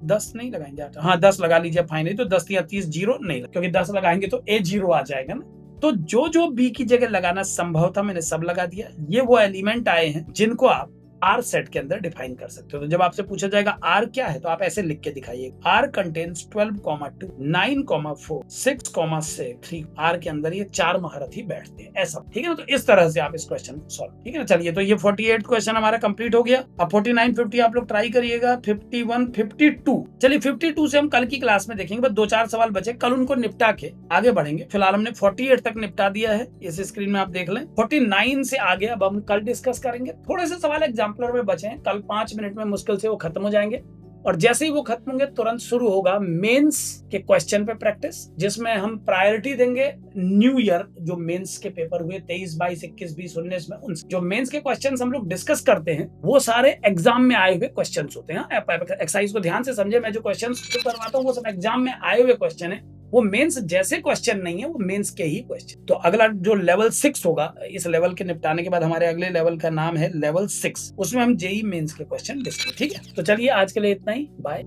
10 नहीं लगाएंगे, 8, हाँ 10 लगा लीजिए फाइनली, तो 10 3 30 0 नहीं, क्योंकि 10 लगाएंगे तो ए 0 आ जाएगा ना। तो जो जो बी की जगह लगाना संभव था मैंने सब लगा दिया। ये वो एलिमेंट आए हैं जिनको आप आर सेट के अंदर डिफाइन कर सकते हो। तो जब आपसे पूछा जाएगा आर क्या है, तो आप ऐसे लिख के दिखाइए, आर कंटेन्स 12,2, 9,4, 6,6, 3। आर के अंदर ये 4 महारथी बैठते हैं, ऐसा। ठीक है ना, तो इस तरह से आप इस क्वेश्चन को सॉल्व। ठीक है ना, चलिए, तो ये 48 क्वेश्चन हमारा कंप्लीट हो गया। अब 49 50 आप लोग ट्राई करिएगा, 51 52। चलिए 52 से हम कल की क्लास में देखेंगे, बस 2-4 सवाल बचे, कल उनको निपटा के आगे बढ़ेंगे। फिलहाल हमने 48 तक निपटा दिया है, इस स्क्रीन में आप देख लें। 49 से आगे अब हम कल डिस्कस करेंगे। थोड़े से सवाल एग्जाम्पलर में बचे हैं, कल 5 मिनट में मुश्किल से वो खत्म हो जाएंगे। और जैसे ही वो खत्म होंगे तुरंत शुरू होगा मेंस के क्वेश्चन पे प्रैक्टिस, जिसमें हम प्रायोरिटी देंगे न्यू ईयर जो मेंस के पेपर हुए 23, 22, 21, 20, 19 में। उन जो मेंस के क्वेश्चंस हम लोग डिस्कस करते हैं वो सारे एग्जाम में आए हुए क्वेश्चंस होते हैं। एक्सरसाइज को ध्यान से समझे, मैं जो क्वेश्चंस करवाता हूँ वो सब एग्जाम में आए हुए क्वेश्चन है। वो मेंस जैसे क्वेश्चन नहीं है, वो मेंस के ही क्वेश्चन। तो अगला जो लेवल 6 होगा, इस लेवल के निपटाने के बाद हमारे अगले लेवल का नाम है लेवल 6, उसमें हम जेई मेंस के क्वेश्चन डिस्कस। ठीक है, तो चलिए आज के लिए इतना ही, बाय।